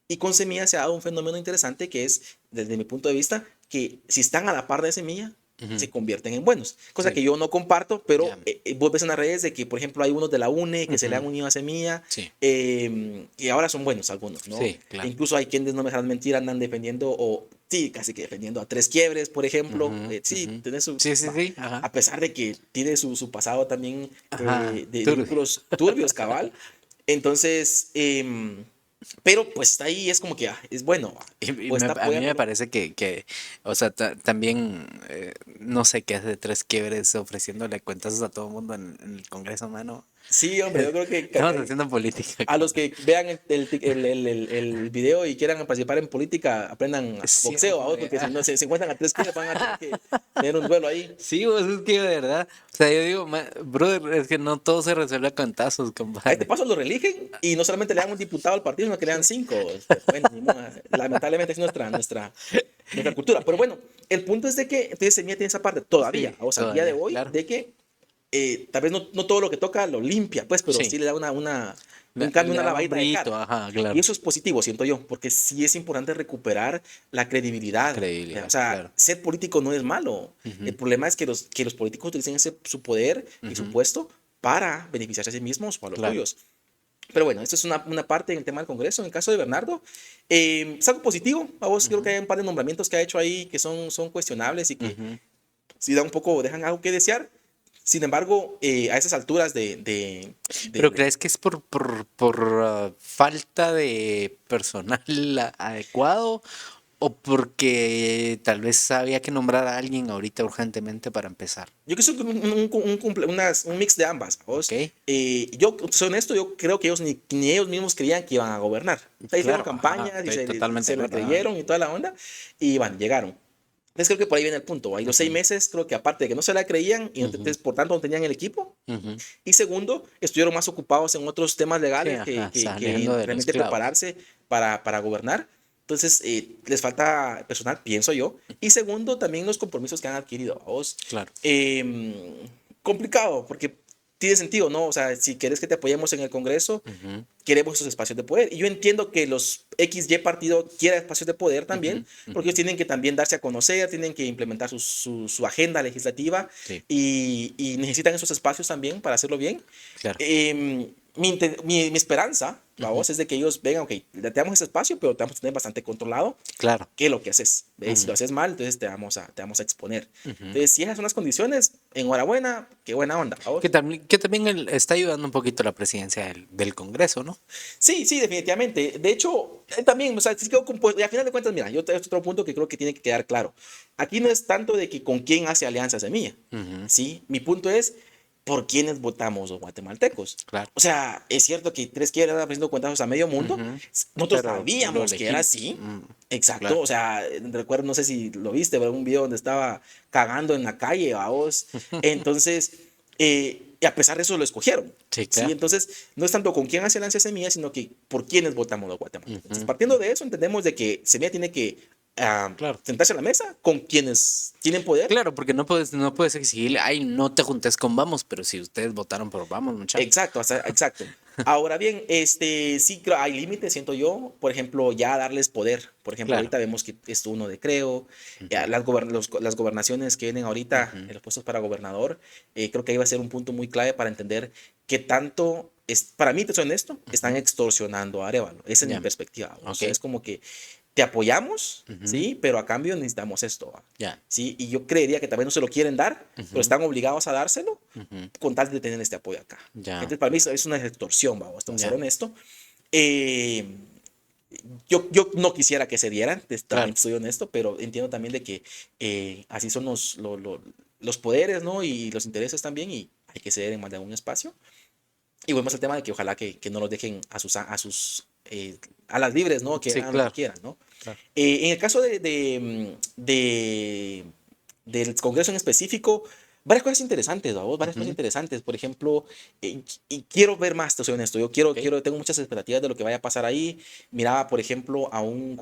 Y con Semilla se ha dado un fenómeno interesante que es, desde mi punto de vista, que si están a la par de Semilla, ujú. se convierten en buenos. Cosa Sí, que yo no comparto, ya. pero vos ves en las redes de que, por ejemplo, hay unos de la UNE que se le han Ujú, unido a Semilla sí, y ahora son buenos algunos, ¿no? sí, E claro. incluso hay quienes, no me dejan mentir, andan defendiendo, o sí, casi que defendiendo a Tres Quiebres, por ejemplo. Ujú, Sí, ujú. tiene su, Sí, sí, va, sí, ajá. a pesar de que tiene su pasado también Ajá, de turbio. vínculos turbios, cabal. Entonces, pero pues ahí es como que es bueno, Y o está a mí me apoyándolo. parece o sea, también, no sé qué hace Tres Quiebres ofreciéndole cuentazos a todo el mundo en el Congreso, mano. Sí, hombre, yo creo que Estamos haciendo política, a los cabrón. que vean el video y quieran participar en política, aprendan Sí, boxeo, ¿vamos? hombre. Porque si no se encuentran a Tres Quiebres van a tener que tener un duelo ahí. Sí, vos es que de verdad. O sea, yo digo, brother, es que no todo se resuelve a cuentazos, A este compadre. paso lo religen y no solamente le dan un diputado al partido, sino que le dan cinco. Pero bueno, ni modo, lamentablemente es nuestra cultura. Pero bueno, el punto es de que entonces Semilla tiene esa parte Sí, todavía, o sea, al día de todavía, hoy, claro. de que tal vez no todo lo que toca lo limpia, pues, pero sí Sí, le da un cambio, le una da un lavadita de brillito, cara. ajá, Y claro. eso es positivo, siento yo, porque sí es importante recuperar la credibilidad. O Credibilidad, sea, claro. ser político no es malo. El Ujú, problema es que los políticos utilicen su poder y su ujú, puesto para beneficiarse a sí mismos o a los claro. suyos. Pero bueno, esto es una parte en el tema del Congreso. En el caso de Bernardo, es algo positivo. A vos creo que Ujú, hay un par de nombramientos que ha hecho ahí que son cuestionables y que ujú. sí da un poco, dejan algo que desear. Sin embargo, a esas alturas Pero ¿crees que es por falta de personal adecuado o porque tal vez había que nombrar a alguien ahorita urgentemente para empezar? yo creo que es un mix de ambas, ¿Ok? ¿vos? Yo, soy honesto, yo creo que ellos ni ellos mismos creían que iban a gobernar. O sea, hicieron Claro, ajá, campañas y estoy se, totalmente de se la acuerdo. Ajá. creyeron y toda la onda, y van, llegaron. Entonces creo que por ahí viene el punto. Ahí los seis Ujú, meses, creo que aparte de que no se la creían, y ujú, entonces por tanto no tenían el equipo, ujú. y segundo, estuvieron más ocupados en otros temas Sí, legales ajá, que saliendo en de los realmente clavos. prepararse para gobernar. Entonces, les falta personal, pienso yo. Y segundo, también los compromisos que han adquirido. Vos, Claro. complicado, porque tiene sentido, ¿no? O sea, si quieres que te apoyemos en el Congreso, Ujú, queremos esos espacios de poder. Y yo entiendo que los XY partido quieran espacios de poder también, ujú, porque ujú. ellos tienen que también darse a conocer, tienen que implementar su agenda legislativa Sí, y necesitan esos espacios también para hacerlo bien. claro. Mi esperanza, Ujú, vamos, es de que ellos vengan, ok, te damos ese espacio, pero te vamos a tener bastante controlado claro. qué es lo que haces. ¿Ves? Si lo Ujú, haces mal, entonces te vamos a exponer. ujú. Entonces, si esas son las condiciones, enhorabuena, qué buena onda, Que vamos. también, que también está ayudando un poquito la presidencia del Congreso, ¿no? Sí, sí, definitivamente. De hecho, también, o sea, sí quedó compuesto. Y al final de cuentas, mira, yo tengo otro punto que creo que tiene que quedar claro. Aquí no es tanto de que con quién hace alianzas de mía. Ujú, Sí, mi punto es por quiénes votamos los guatemaltecos. claro. O sea, es cierto que tres quieren andar haciendo cuentazos a medio mundo. Ujú. Nosotros Pero lo sabíamos que era elegimos. así. Exacto. Claro. O sea, recuerdo, no sé si lo viste, pero un video donde estaba cagando en la calle, vos. Entonces, y a pesar de eso lo escogieron. Sí, Sí, claro. entonces no es tanto con quién hace alianza Semilla, sino que por quiénes votamos los guatemaltecos. Entonces, Ujú, partiendo de ujú. eso, entendemos de que Semilla tiene que Claro. sentarse a la mesa con quienes tienen poder. Claro, porque no puedes exigirle, ay, no te juntes con Vamos, pero si ustedes votaron por Vamos, mucha. Exacto, exacto. Ahora bien, sí creo, hay límites, siento yo, por ejemplo, ya darles poder. Por ejemplo, Claro. ahorita vemos que es uno de Creo, Ujú, las gobernaciones que vienen ahorita ujú. en los puestos para gobernador, creo que ahí va a ser un punto muy clave para entender qué tanto, para mí, te soy honesto, están Ujú. extorsionando a Arevalo. Esa es mi Ya, perspectiva. O ok. sea, es como que te apoyamos, Ujú, ¿sí? Pero a cambio necesitamos esto, ¿va? ya, ¿Sí? Y yo creería que también no se lo quieren dar, pero ujú, están obligados a dárselo ujú, con tal de tener este apoyo acá. ya, Entonces, para mí es una extorsión, vamos, a ser ya, honesto. Eh, yo no quisiera que se dieran, claro. también soy honesto, pero entiendo también de que así son los poderes, ¿no? Y los intereses también, y hay que ceder en más de algún espacio. Y volvemos al tema de que ojalá que no los dejen a sus a las libres, ¿no? Que Sí, hagan lo que claro. quieran, ¿no? Claro. En el caso del Congreso en específico, varias cosas interesantes, ¿no? Varias cosas Ujú. interesantes. Por ejemplo, y quiero ver más, te soy honesto. Yo quiero, Ok. tengo muchas expectativas de lo que vaya a pasar ahí. Miraba, por ejemplo, a un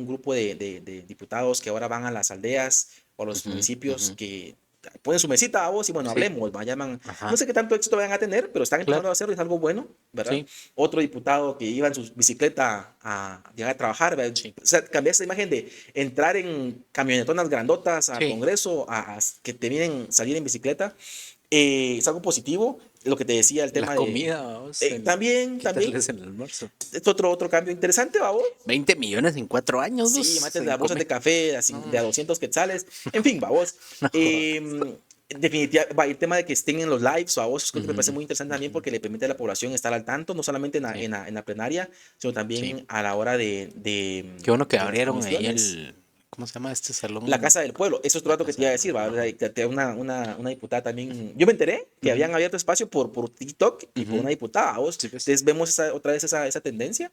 grupo de diputados que ahora van a las aldeas o a los Ujú, municipios ujú. que ponen su mesita a vos y bueno, Sí. hablemos, llaman, no Ajá. sé qué tanto éxito vayan a tener, pero están empezando Claro. a hacerlo, es algo bueno, ¿verdad? Sí. Otro diputado que iba en su bicicleta a llegar a trabajar, ¿verdad? Sí. O sea, cambiar esa imagen de entrar en camionetonas grandotas al Sí. Congreso a que te vienen salir en bicicleta, es algo positivo. Lo que te decía, el La tema de... comida, vamos, también, quitarles el almuerzo. es otro cambio interesante, vamos. 20 millones en 4 años, Sí, vos, mates en las bolsas de comer. café No, de a 200 quetzales. En fin, babos. no jodas. Definitivamente, el tema de que estén en los lives, babos, es que me parece Ujú, muy interesante también ujú. porque le permite a la población estar al tanto, no solamente Sí, en la plenaria, sino sí. también a la hora Qué bueno que de las abrieron ahí comisiones. el, ¿cómo se llama este La salón? Casa del Pueblo, eso es otro La dato que te Casa iba a del decir, Pueblo. ¿va? O Ajá. sea, que una diputada también, yo me enteré que Ujú, habían abierto espacio por TikTok y por una ujú. diputada, ¿vos? Sí, pues. Entonces vemos otra vez esa tendencia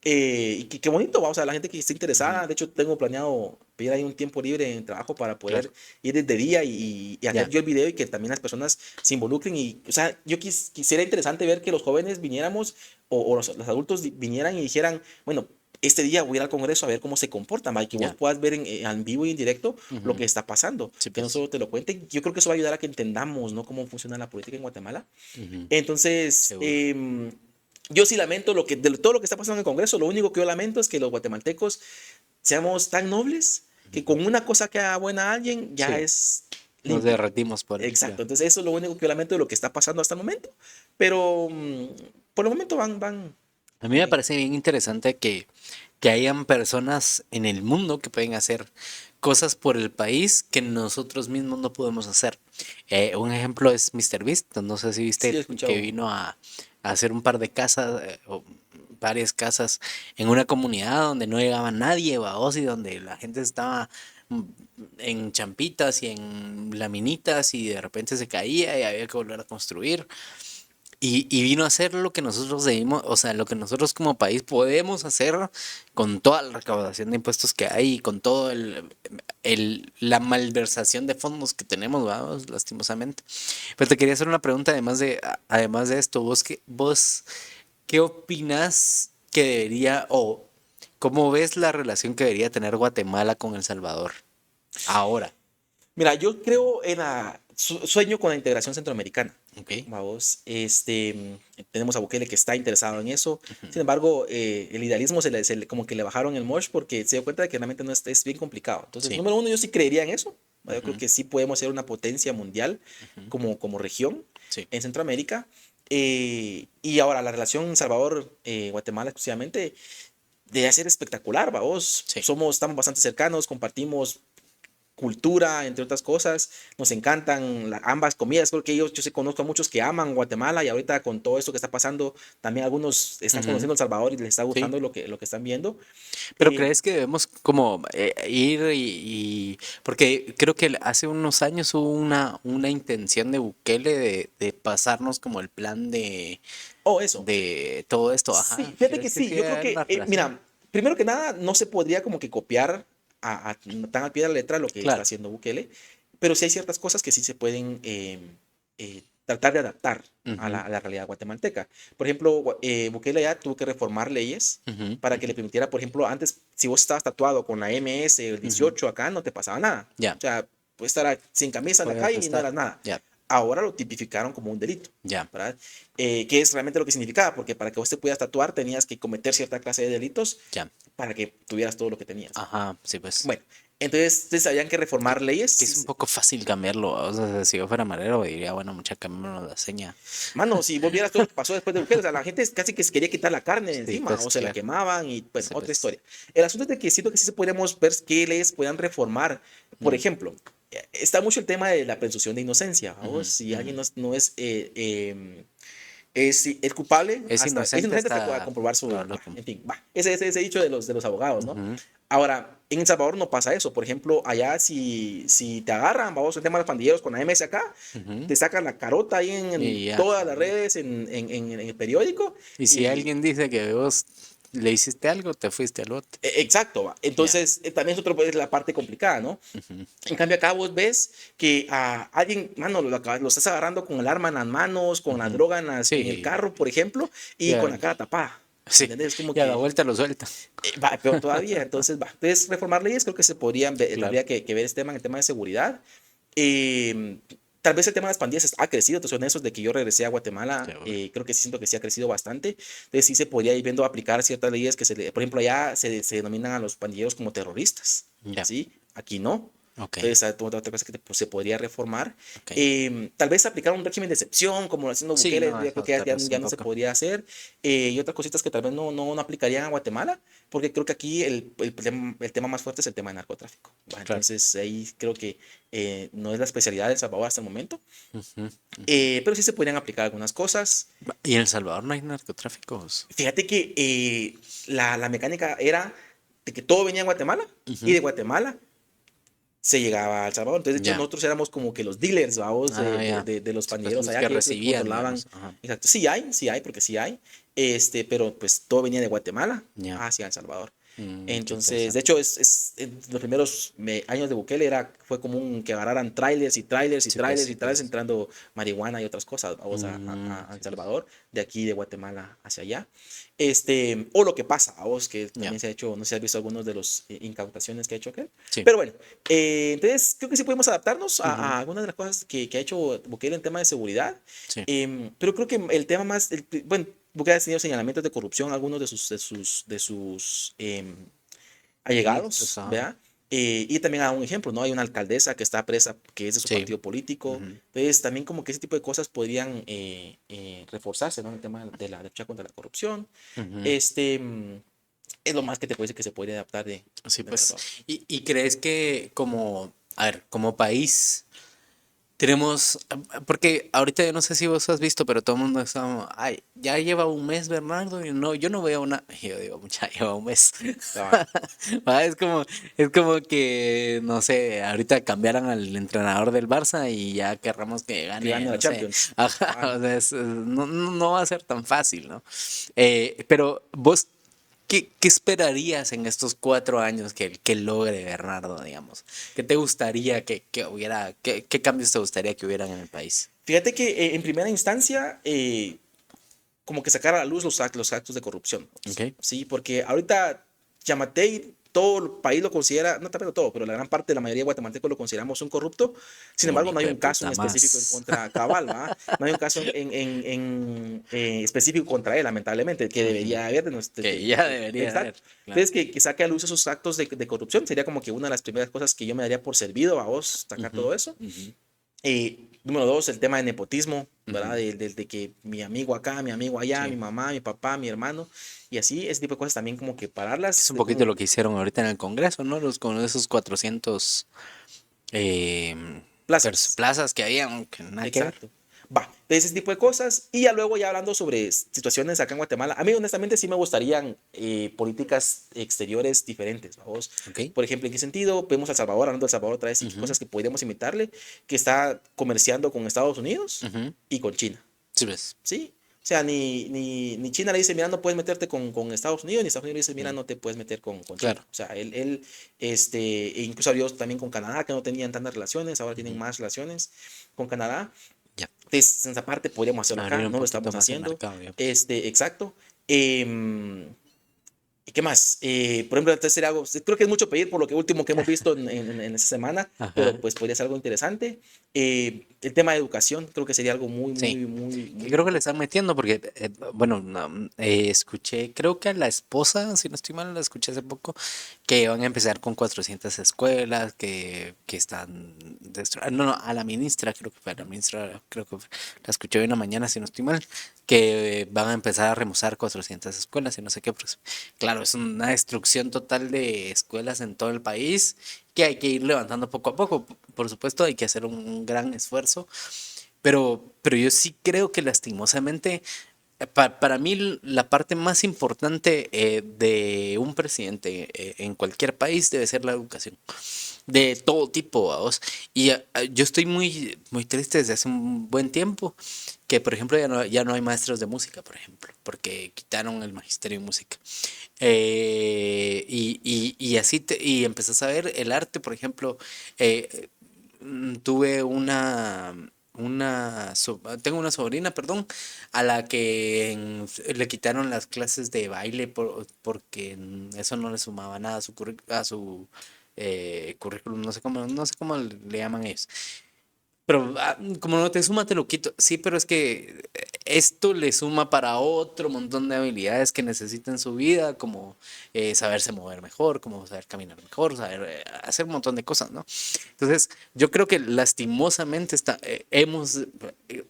y qué bonito, ¿va? O sea, la gente que esté Ujú. interesada, de hecho tengo planeado pedir ahí un tiempo libre en trabajo para Claro. poder ir desde día y hacer Ya. yo el video y que también las personas se involucren y, o sea, yo quisiera interesante ver que los jóvenes viniéramos o los adultos vinieran y dijeran, bueno, este día voy a ir al Congreso a ver cómo se comportan, ¿va? Y que vos Ya. puedas ver en vivo y en directo lo Ujú. que está pasando, Sí, que no pues. solo te lo cuenten. Yo creo que eso va a ayudar a que entendamos, ¿no? Cómo funciona la política en Guatemala. Ujú. Entonces, Seguro. yo sí lamento de todo lo que está pasando en el Congreso. Lo único que yo lamento es que los guatemaltecos seamos tan nobles que con una cosa que haga buena a alguien ya Sí, es nos limpio. derretimos por él. Ya. Exacto. Entonces, eso es lo único que yo lamento de lo que está pasando hasta el momento. Pero por el momento A mí van me bien. parece bien interesante que hayan personas en el mundo que pueden hacer cosas por el país que nosotros mismos no podemos hacer. Un ejemplo es MrBeast. No sé si Sí, viste he que escuchado. vino a hacer un par de casas, o varias casas en una comunidad donde no llegaba nadie, vaos, y donde la gente estaba mm, en champitas y en laminitas y de repente se caía y había que volver a construir. Y vino a hacer lo que nosotros debimos, o sea, lo que nosotros como país podemos hacer con toda la recaudación de impuestos que hay y con todo la malversación de fondos que tenemos, vamos, lastimosamente. Pero te quería hacer una pregunta además de esto, vos qué opinas que debería, o cómo ves la relación que debería tener Guatemala con El Salvador ahora? Mira, yo creo sueño con la integración centroamericana. Ok. Vamos, tenemos a Bukele que está interesado en eso. Sin embargo, el idealismo como que le bajaron el mosh porque se dio cuenta de que realmente no es bien complicado. Entonces, Sí. número uno, yo sí creería en eso. ¿Va? Yo creo Ujú, que sí podemos ser una potencia mundial ujú. como región Sí. en Centroamérica. Y ahora, la relación Salvador-Guatemala exclusivamente debe ser espectacular, vamos. Sí. Estamos bastante cercanos, compartimos cultura, entre otras cosas. Nos encantan ambas comidas. Creo que yo sí conozco a muchos que aman Guatemala y ahorita con todo esto que está pasando, también algunos están Ujú. conociendo El Salvador y les está Sí. gustando lo que están viendo. Pero Eh, crees que debemos como ir porque creo que hace unos años hubo una intención de Bukele de pasarnos como el plan eso. de todo esto, Sí, ajá. fíjate que ¿Crees que sí. sí Yo debe creo haber una que, relación? mira, primero que nada, no se podría como que copiar tan al pie de la letra lo que está Claro. haciendo Bukele, pero sí hay ciertas cosas que sí se pueden tratar de adaptar Ujú, a la realidad guatemalteca. Por ejemplo, Bukele ya tuvo que reformar leyes ujú, para que ujú, le permitiera, por ejemplo, antes, si vos estabas tatuado con la MS, el ujú. 18 acá, no te pasaba nada. Ya, O sea, puedes estar sin camisa en la puedes calle y no estar. eras nada. Ya, Ahora lo tipificaron como un delito, ya, ¿verdad? ¿Qué es realmente lo que significaba? Porque para que vos te pudieras tatuar tenías que cometer cierta clase de delitos ya. para que tuvieras todo lo que tenías. Ajá, sí, pues. Bueno, entonces habían que Que, reformar que es un leyes. poco fácil cambiarlo. O sea, si yo fuera marero, diría, bueno, mucha cambiarnos la seña. Mano, si vos vieras todo lo que pasó después de Bukele, o sea, la gente casi que se quería quitar la carne de Sí, encima pues, o se la claro. quemaban y bueno, Sí, otra pues. historia. El asunto es de que siento que sí se podríamos ver qué leyes puedan reformar. Por Mm, ejemplo, está mucho el tema de la presunción de inocencia. O ujú, si ujú. alguien no es culpable, es Inocente inocente hasta que hasta comprobar su. probarlo. En fin, ese dicho de los abogados, ¿no? Ujú. Ahora, en El Salvador no pasa eso. Por ejemplo, allá si te agarran, vamos, el tema de los pandilleros con la MS acá, Ujú. te sacan la carota ahí en Y ya. todas las redes, en el periódico, Y si y alguien dice que vos le hiciste algo, te fuiste al bote. Exacto, va. Entonces, también es es la parte complicada, ¿no? En cambio, acá vos ves que a alguien, mano, lo estás agarrando con el arma en las manos, con la droga en el Sí, carro, por ejemplo, y con ya, la cara tapada. sí, ¿Entendés? Como y a la que vuelta lo suelta. va, peor todavía. Entonces, va. Entonces, reformar leyes creo que se podrían Claro, tendría que ver este tema, el tema de seguridad. Eh, Tal vez el tema de las pandillas ha crecido, te soy honesto, de que yo regresé a Guatemala, seguro. creo que sí siento que sí ha crecido bastante. Entonces sí se podría ir viendo aplicar ciertas leyes que por ejemplo, allá se denominan a los pandilleros como terroristas, Ya, ¿sí? Aquí no. ok, Entonces, otra cosa que pues, se podría reformar. ok. Tal vez aplicar un régimen de excepción, como lo haciendo Sí, Bukele, no, yo creo eso que tal vez ya un no se poco. podría hacer. Y otras cositas que tal vez no aplicarían a Guatemala, porque creo que aquí el tema más fuerte es el tema de narcotráfico. ¿Va? Claro. Entonces, ahí creo que no es la especialidad de El Salvador hasta el momento, Ujú. pero sí se podrían aplicar algunas cosas. ¿Y en El Salvador no hay narcotráficos? Fíjate que la mecánica era de que todo venía a Guatemala y Ujú. de Guatemala se llegaba a El Salvador. Entonces, de hecho, Ya. nosotros éramos como que los dealers, vamos, Ah, ya. de los Pues pandilleros los allá, que que ellos recibían, controlaban. digamos. Ajá. Exacto. Sí hay, porque sí hay. Pero pues todo venía de Guatemala Ya. hacia El Salvador. Qué Entonces, de interesante. hecho, en los primeros años de Bukele fue común que agarraran trailers y trailers y Sí, pues, trailers sí, y trailers pues. entrando marihuana y otras cosas, vamos, a El Sí, pues. Salvador, de aquí de Guatemala hacia allá. O lo que pasa, a vos, que Ya. también se ha hecho, no sé si has visto algunos de los incautaciones que ha hecho aquel. Sí. Pero bueno, entonces creo que sí podemos adaptarnos Ujú. a algunas de las cosas que ha hecho Bukele en tema de seguridad. Sí. Pero creo que el tema más, bueno, Bukele ha tenido señalamientos de corrupción, algunos de sus Ministros, allegados, ajá. ¿vea? Y también a un ejemplo, ¿no? Hay una alcaldesa que está presa, que es de su Sí. partido político. Ujú. Entonces, también como que ese tipo de cosas podrían reforzarse, ¿no? En el tema de la lucha contra la corrupción. Ujú. Este, mm, es lo más que te puede decir que se podría adaptar Sí, de El pues. Salvador. ¿Y crees que como, a ver, como país tenemos, porque ahorita yo no sé si vos has visto, pero todo el mundo está, ay, ya lleva un mes Bernardo, y no, yo no veo una, yo digo, mucha, lleva un mes. Cabal. Va, es como que, no sé, ahorita cambiaran al entrenador del Barça y ya querramos que Que gane, gane la no sé, Champions. ajá, Cabal. o sea, no va a ser tan fácil, ¿no? Pero vos, ¿qué esperarías en estos 4 años que logre Bernardo, digamos? ¿Qué te gustaría que hubiera, qué cambios te gustaría que hubieran en el país? Fíjate que en primera instancia, como que sacar a la luz los actos de corrupción. ¿Ok? Sí, porque ahorita Yamatei, todo el país lo considera, no también todo, pero la gran parte de la mayoría de guatemaltecos lo consideramos un corrupto. Sin Un embargo, no hijo hay de un caso en puta específico en más. contra Cabal, ¿va? No hay un caso específico contra él, lamentablemente, que Ujú. debería haber. Que ya debería haber, Exacto. claro. Entonces, que saque a luz esos actos de corrupción sería como que una de las primeras cosas que yo me daría por servido a vos, sacar Ujú, todo eso. ujú, Número dos, el tema de nepotismo, ¿verdad? ujú. De que mi amigo acá, mi amigo allá, mi Sí. mamá, mi papá, mi hermano, y así, ese tipo de cosas también como que Es pararlas. un poquito lo que hicieron ahorita en el Congreso, ¿no? Con esos 400 eh, Plazas. plazas que había, que nada que ver. Exacto. Va, de ese tipo de cosas. Y ya luego ya hablando sobre situaciones acá en Guatemala, a mí honestamente sí me gustarían políticas exteriores diferentes, vamos. ¿Ok? Por ejemplo, ¿en qué sentido? Vemos a El Salvador, hablando de El Salvador otra vez, y qué Ujú, cosas que podríamos imitarle, que está comerciando con Estados Unidos ujú. y con China. Sí, ves. ¿Sí? O sea, ni China le dice, mira, no puedes meterte con Estados Unidos, ni Estados Unidos le dice, mira, Mm, no te puedes meter con China. claro. O sea, e incluso abrió también con Canadá, que no tenían tantas relaciones, ahora tienen Ujú. más relaciones con Canadá. Ya. Entonces, en esa parte podríamos hacerlo acá, Abrir un no lo poquito estamos más el haciendo. mercado, ya. Exacto. Em, ¿Y qué más? Por ejemplo, entonces sería algo, creo que es mucho pedir por lo que último que hemos visto en esta semana, pero Ajá. pues podría ser algo interesante. El tema de educación creo que sería algo muy, Sí. muy, muy, Que muy creo que le importante. están metiendo porque, bueno, no, escuché, creo que a la esposa, si no estoy mal, la escuché hace poco, que van a empezar con 400 escuelas, que están, no, no, a la ministra, creo que fue, a la ministra, creo que la escuché hoy en la mañana, si no estoy mal, que van a empezar a remozar 400 escuelas y no sé qué, pues claro, es una destrucción total de escuelas en todo el país que hay que ir levantando poco a poco. Por supuesto, hay que hacer un gran esfuerzo, pero yo sí creo que lastimosamente, para mí la parte más importante de un presidente en cualquier país debe ser la educación. de todo tipo, vamos. Y yo estoy muy, muy triste desde hace un buen tiempo que, por ejemplo, ya no hay maestros de música, por ejemplo, porque quitaron el magisterio en música. Y así y empezás a ver el arte, por ejemplo, tuve tengo una sobrina, perdón, a la que le quitaron las clases de baile porque eso no le sumaba nada a su currículum, no sé cómo le llaman ellos. Pero como no te suma, te lo quito. Sí, pero es que esto le suma para otro montón de habilidades que necesita en su vida, como saberse mover mejor, como saber caminar mejor, saber hacer un montón de cosas, ¿no? Entonces, yo creo que lastimosamente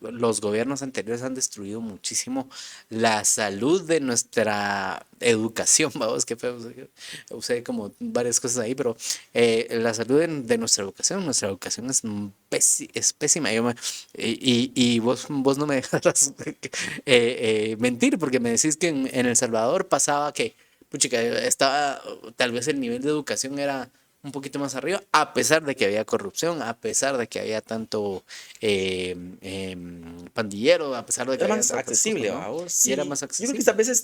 los gobiernos anteriores han destruido muchísimo la salud de nuestra educación, vamos, que feo, usé como varias cosas ahí, pero la salud de nuestra educación es pésima. Y vos no me dejarás mentir, porque me decís que en El Salvador pasaba que, puchica, tal vez el nivel de educación era un poquito más arriba, a pesar de que había corrupción, a pesar de que había tanto pandillero, a pesar de que Era había más tantas cosas, accesible, ¿no? vamos. Y era Sí, más yo creo que accesible. tal vez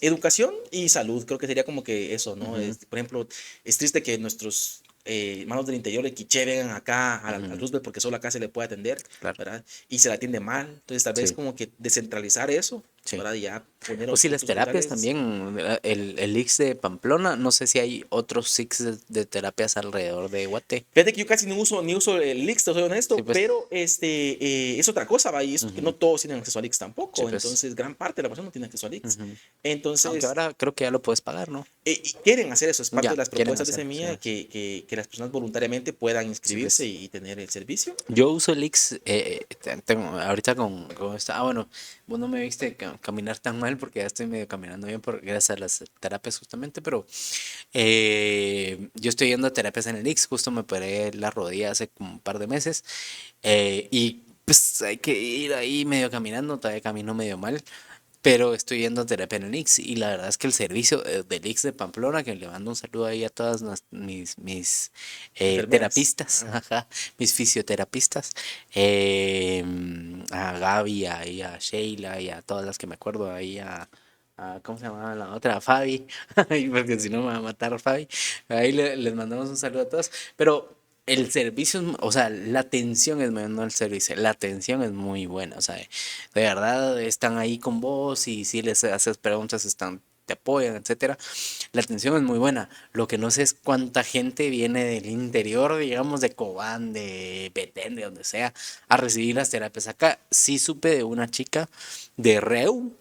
educación y salud, creo que sería como que eso, ¿no? Ujú, Por ejemplo, es triste que nuestros hermanos del interior de Quiché vengan acá al ujú, Roosevelt porque solo acá se le puede atender, claro, ¿verdad? Y se le atiende mal. Entonces, tal vez sí, como que descentralizar eso, sí. ¿verdad? Y ya poner O los si las puntos terapias centrales. también, el IX de Pamplona, no sé si hay otros IX de terapias alrededor de Guate. Fíjate que yo casi ni uso el Lix, te soy Sí, honesto, pues. pero es otra cosa, ¿va? Y es que no Ujú, todos tienen acceso a Lix sí, tampoco. pues. Entonces, gran parte de la población no tiene acceso a Lix. Ujú. Aunque Entonces, ahora creo que ya lo puedes pagar, ¿no? y quieren hacer eso, es parte de Ya, las quieren propuestas de hacerlo, sí. Semilla, que las personas voluntariamente puedan Sí, inscribirse pues. y tener el servicio. Yo uso el Ix, ahorita con bueno, vos no me viste caminar tan mal porque ya estoy medio caminando bien gracias a las terapias justamente, pero yo estoy yendo a terapias en el Ix, justo me operé la rodilla hace como un par de meses y pues hay que ir ahí medio caminando, todavía camino medio mal, pero estoy yendo a terapia en el Ix y la verdad es que el servicio del Ix de Pamplona, que le mando un saludo ahí a todas mis Enfermeras. terapistas, Ajá. ajá, mis fisioterapistas, a Gaby, ahí a Sheila y a todas las que me acuerdo, ahí ¿cómo se llamaba la otra? A Fabi, ay, porque si no me va a matar Fabi. Ahí les mandamos un saludo a todos, pero el servicio, o sea, la atención es, no el servicio, la atención es muy buena, o sea, de verdad están ahí con vos y si les haces preguntas te apoyan, etcétera. La atención es muy buena. Lo que no sé es cuánta gente viene del interior, digamos, de Cobán, de Petén, de donde sea, a recibir las terapias acá. Sí supe de una chica de Reu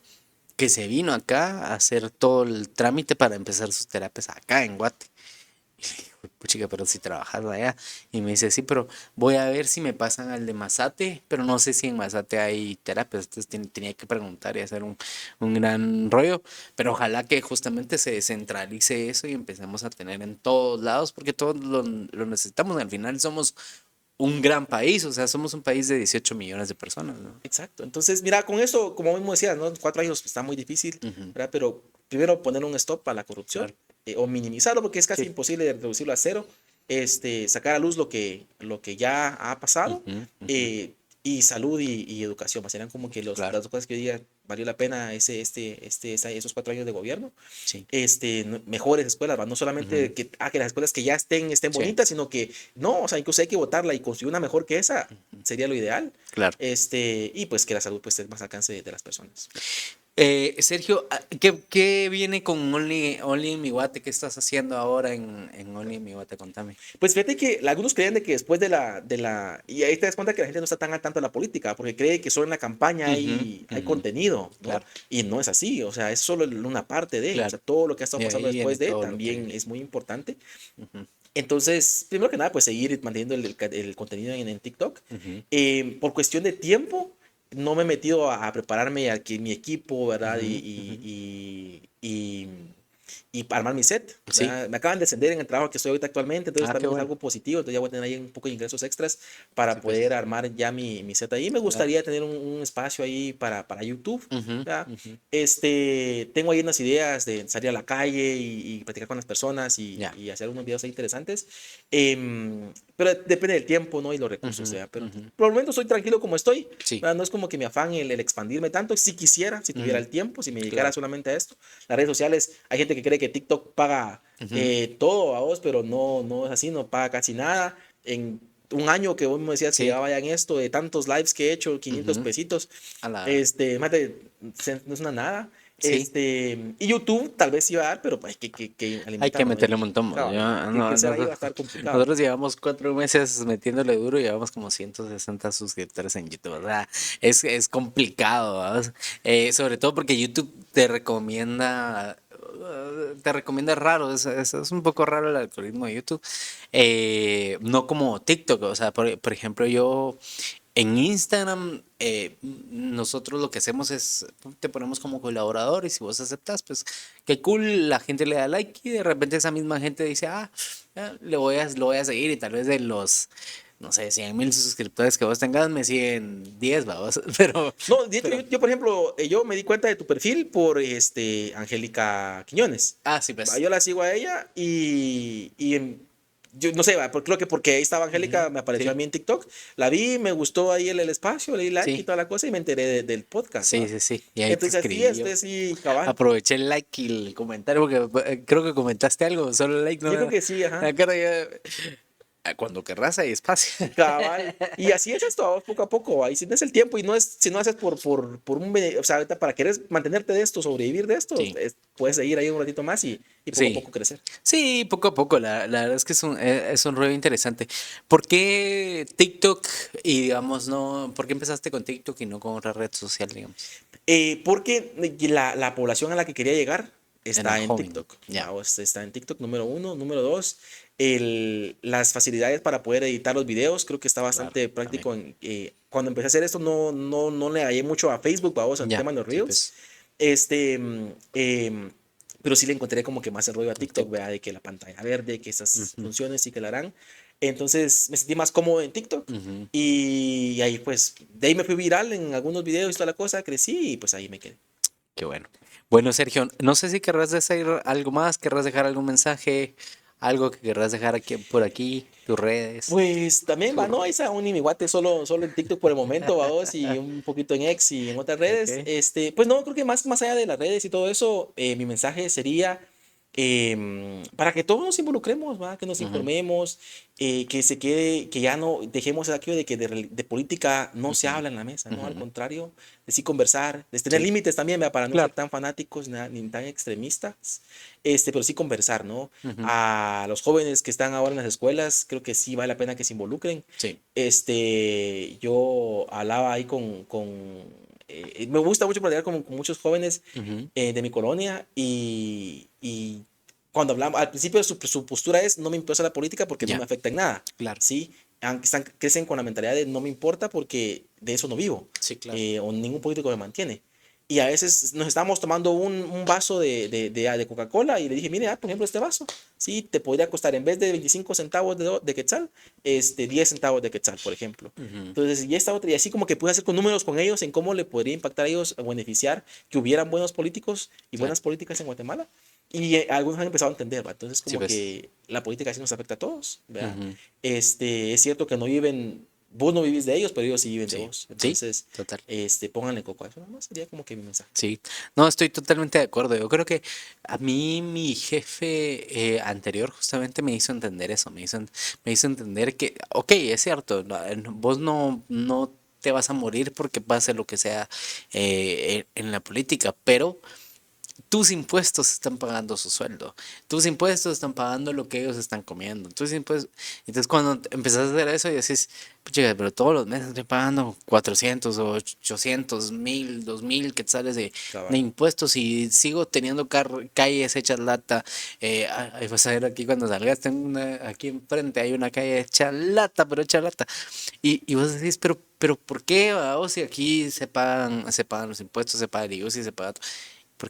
que se vino acá a hacer todo el trámite para empezar sus terapias acá en Guate. Y le digo, puchica, pero si trabajas allá. Y me dice, sí, pero voy a ver si me pasan al de Mazate, pero no sé si en Mazate hay terapias. Entonces tenía que preguntar y hacer un gran rollo. Pero ojalá que justamente se descentralice eso y empecemos a tener en todos lados, porque todos lo necesitamos. Al final somos un gran país, o sea, somos un país de 18 millones de personas, ¿no? Exacto. Entonces, mira, con eso, como mismo decías, ¿no? 4 años está muy difícil, Ujú, ¿verdad? Pero primero poner un stop a la corrupción claro. o minimizarlo, porque es casi Sí. imposible reducirlo a cero. Sacar a luz lo que ya ha pasado, Ujú, ujú, eh, y salud y educación. Pues, serían como que claro. las dos cosas que yo diría valió la pena esos 4 años de gobierno. Sí. Mejores escuelas, ¿va? No Ujú, solamente que las escuelas que ya estén sí. bonitas, sino que no, o sea, incluso hay que votarla y construir una mejor que esa sería lo ideal. Claro. Y pues que la salud pues esté más al alcance de las personas. Sergio, ¿qué viene con Only en mi Guate? ¿Qué estás haciendo ahora en Only en mi Guate? Contame. Pues fíjate que algunos creen de que después y ahí te das cuenta que la gente no está tan al tanto de la política, porque cree que solo en la campaña Ujú, hay ujú, contenido, ¿no? claro, Y no es así, o sea, es solo una parte o sea, claro. todo lo que ha estado De pasando ahí viene después de todo lo también que. es muy importante. Ujú, Entonces, primero que nada, pues seguir manteniendo el contenido en TikTok. ujú, Por cuestión de tiempo, no me he metido a prepararme a que mi equipo, ¿verdad? ujú, ujú. y armar mi set. Sí. Me acaban de ascender en el trabajo que estoy ahorita actualmente, entonces Ah, qué también es bueno. algo positivo, entonces ya voy a tener ahí un poco de ingresos extras para Sí, pues. poder armar ya mi set ahí. Me Claro. gustaría tener un espacio ahí para YouTube. Ujú, ¿Verdad? ujú. Tengo ahí unas ideas de salir a la calle y platicar con las personas Ya. y hacer unos videos ahí interesantes. Pero depende del tiempo, ¿no? Y los recursos, Ujú, ¿verdad? Pero ujú. por el momento estoy tranquilo como estoy. Sí, ¿Verdad? No es como que me afán el expandirme tanto. Si quisiera, si tuviera ujú, el tiempo, si me dedicara claro. solamente a esto. Las redes sociales, hay gente que cree que TikTok paga Ujú. todo a vos, pero no, no es así, no paga casi nada. En un año que vos me decías que Sí. llevaba ya en esto, de tantos lives que he hecho, 500 Ujú. pesitos, A la... mate, no es una nada. Sí. Y YouTube tal vez iba a dar, pero pues, hay que Hay que alimentarlo, meterle ¿no? un montón. Mo. Cabal, que crecer ahí va a estar complicado. Nosotros llevamos 4 meses metiéndole duro y llevamos como 160 suscriptores en YouTube. O sea, es complicado, ¿verdad? Sobre todo porque YouTube te recomienda raro, es un poco raro el algoritmo de YouTube. No como TikTok, o sea, por ejemplo, yo en Instagram, nosotros lo que hacemos es, te ponemos como colaborador y si vos aceptas, pues qué cool, la gente le da like y de repente esa misma gente dice, lo voy a seguir y tal vez de los, no sé, 100,000 suscriptores que vos tengas, me siguen 10, vamos, No, de hecho, pero, por ejemplo, yo me di cuenta de tu perfil por Angélica Quiñones. sí, Va, pues. yo la sigo a ella yo no sé, va, creo que porque ahí estaba Ujú, Angélica, me apareció a sí, mí en TikTok, la vi, me gustó ahí el espacio, le di like y sí, toda la cosa y me enteré del podcast, sí, ¿va? sí, sí, y ahí te Entonces así, escribí yo. sí, cabal. Aproveché el like y el comentario porque creo que comentaste algo, solo el like no Yo me creo da. que sí, ajá. La cara ya. Cuando querrás hay espacio. Cabal. Y así es esto, vamos poco a poco, ¿va? Y si no es el tiempo y no es, si no haces por o sea, ahorita para querer mantenerte de esto, sobrevivir de esto, Sí, puedes seguir ahí un ratito más y poco a sí. poco crecer. Sí, poco a poco, la verdad es que es un rollo interesante. ¿Por qué TikTok y digamos no, por qué empezaste con TikTok y no con otra red social, digamos? Porque la población a la que quería llegar Era está en joven, TikTok. ya. Vamos, está en TikTok, número uno. Número dos, las facilidades para poder editar los videos, creo que está Claro, bastante también. práctico. Cuando empecé a hacer esto, no le hallé mucho a Facebook, vamos, al Ya, tema de los sí, Reels. pues, Este, mm, em, pero sí le encontré como que más el rollo a en TikTok, TikTok. vea, de que la pantalla verde, que esas Ujú, funciones sí que la harán. Entonces me sentí más cómodo en TikTok. ujú. Y ahí pues, de ahí me fui viral en algunos videos y toda la cosa, crecí y pues ahí me quedé. Qué bueno. Bueno, Sergio, no sé si querrás decir algo más, querrás dejar algún mensaje, algo que querrás dejar aquí, por aquí, tus redes. Pues también va, Tus no, esa redes. un Guate solo en TikTok por el momento, vamos, y un poquito en X y en otras redes. Ok. Pues no, creo que más allá de las redes y todo eso, mi mensaje sería para que todos nos involucremos, ¿va? Que nos Ujú, informemos, que se quede, que ya no dejemos aquello de que de política no se ujú, habla en la mesa, ¿no? Al ujú. contrario, de sí conversar, de tener Sí, límites también, ¿va? Para no ser claro. tan fanáticos ni tan extremistas, pero sí conversar, ¿no? Ujú, A los jóvenes que están ahora en las escuelas, creo que sí vale la pena que se involucren. sí. Yo hablaba ahí me gusta mucho platicar con muchos jóvenes Ujú, de mi colonia y cuando hablamos, al principio su postura es no me importa la política porque no ya, me afecta en nada, claro. ¿sí? Aunque crecen con la mentalidad de no me importa porque de eso no vivo, Sí, claro. o ningún político me mantiene. Y a veces nos estábamos tomando un vaso de Coca-Cola y le dije, mire, por ejemplo, este vaso, sí, te podría costar en vez de 25 centavos de quetzal, 10 centavos de quetzal, por ejemplo. Ujú, Entonces, y esta otra, y así como que pude hacer con números con ellos en cómo le podría impactar a ellos, a beneficiar que hubieran buenos políticos y claro. buenas políticas en Guatemala. Y algunos han empezado a entender, ¿va? Entonces, Sí, como pues. que la política sí nos afecta a todos, ¿verdad? Ujú, Es cierto que no viven, vos no vivís de ellos, pero ellos sí viven de sí, vos. sí, Entonces, total. pónganle coco a eso, nada más sería como que mi mensaje. Sí, no, estoy totalmente de acuerdo. Yo creo que a mí mi jefe anterior justamente me hizo entender eso, me hizo entender que, ok, es cierto, vos no te vas a morir porque pase lo que sea en la política, pero tus impuestos están pagando su sueldo, tus impuestos están pagando lo que ellos están comiendo, tus impuestos. Entonces cuando empezás a hacer eso y decís, pucha, pero todos los meses estoy pagando 400 o 800, 1000, 2000 quetzales de Cabal. impuestos y sigo teniendo calles hechas lata. Ahí vas a ver aquí cuando salgas, aquí enfrente hay una calle hecha lata, pero hecha lata. Y vos decís, pero ¿por qué? O si aquí se pagan los impuestos, se paga el IUC y se paga todo.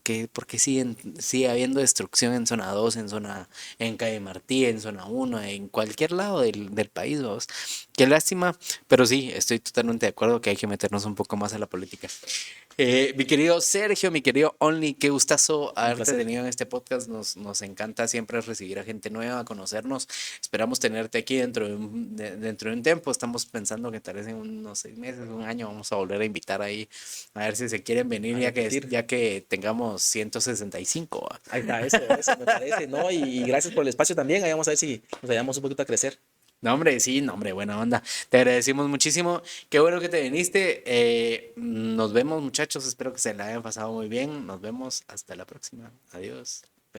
porque sigue habiendo destrucción en zona 2 en Calle Martí, en zona uno, en cualquier lado del país, vos. Qué lástima, pero sí, estoy totalmente de acuerdo que hay que meternos un poco más a la política. Mi querido Sergio, mi querido Only, qué gustazo Un haberte placer. tenido en este podcast. Nos encanta siempre recibir a gente nueva, conocernos. Esperamos tenerte aquí dentro de un tiempo. Estamos pensando que tal vez en unos 6 meses, un año, vamos a volver a invitar ahí a ver si se quieren venir A repetir. ya que tengamos 165. ¿Va? Ahí está, eso me parece, ¿no? Y gracias por el espacio también. Ahí vamos a ver si nos ayudamos un poquito a crecer. No, hombre, sí, no, hombre, buena onda. Te agradecemos muchísimo. Qué bueno que te viniste. Nos vemos, muchachos. Espero que se la hayan pasado muy bien. Nos vemos hasta la próxima. Adiós.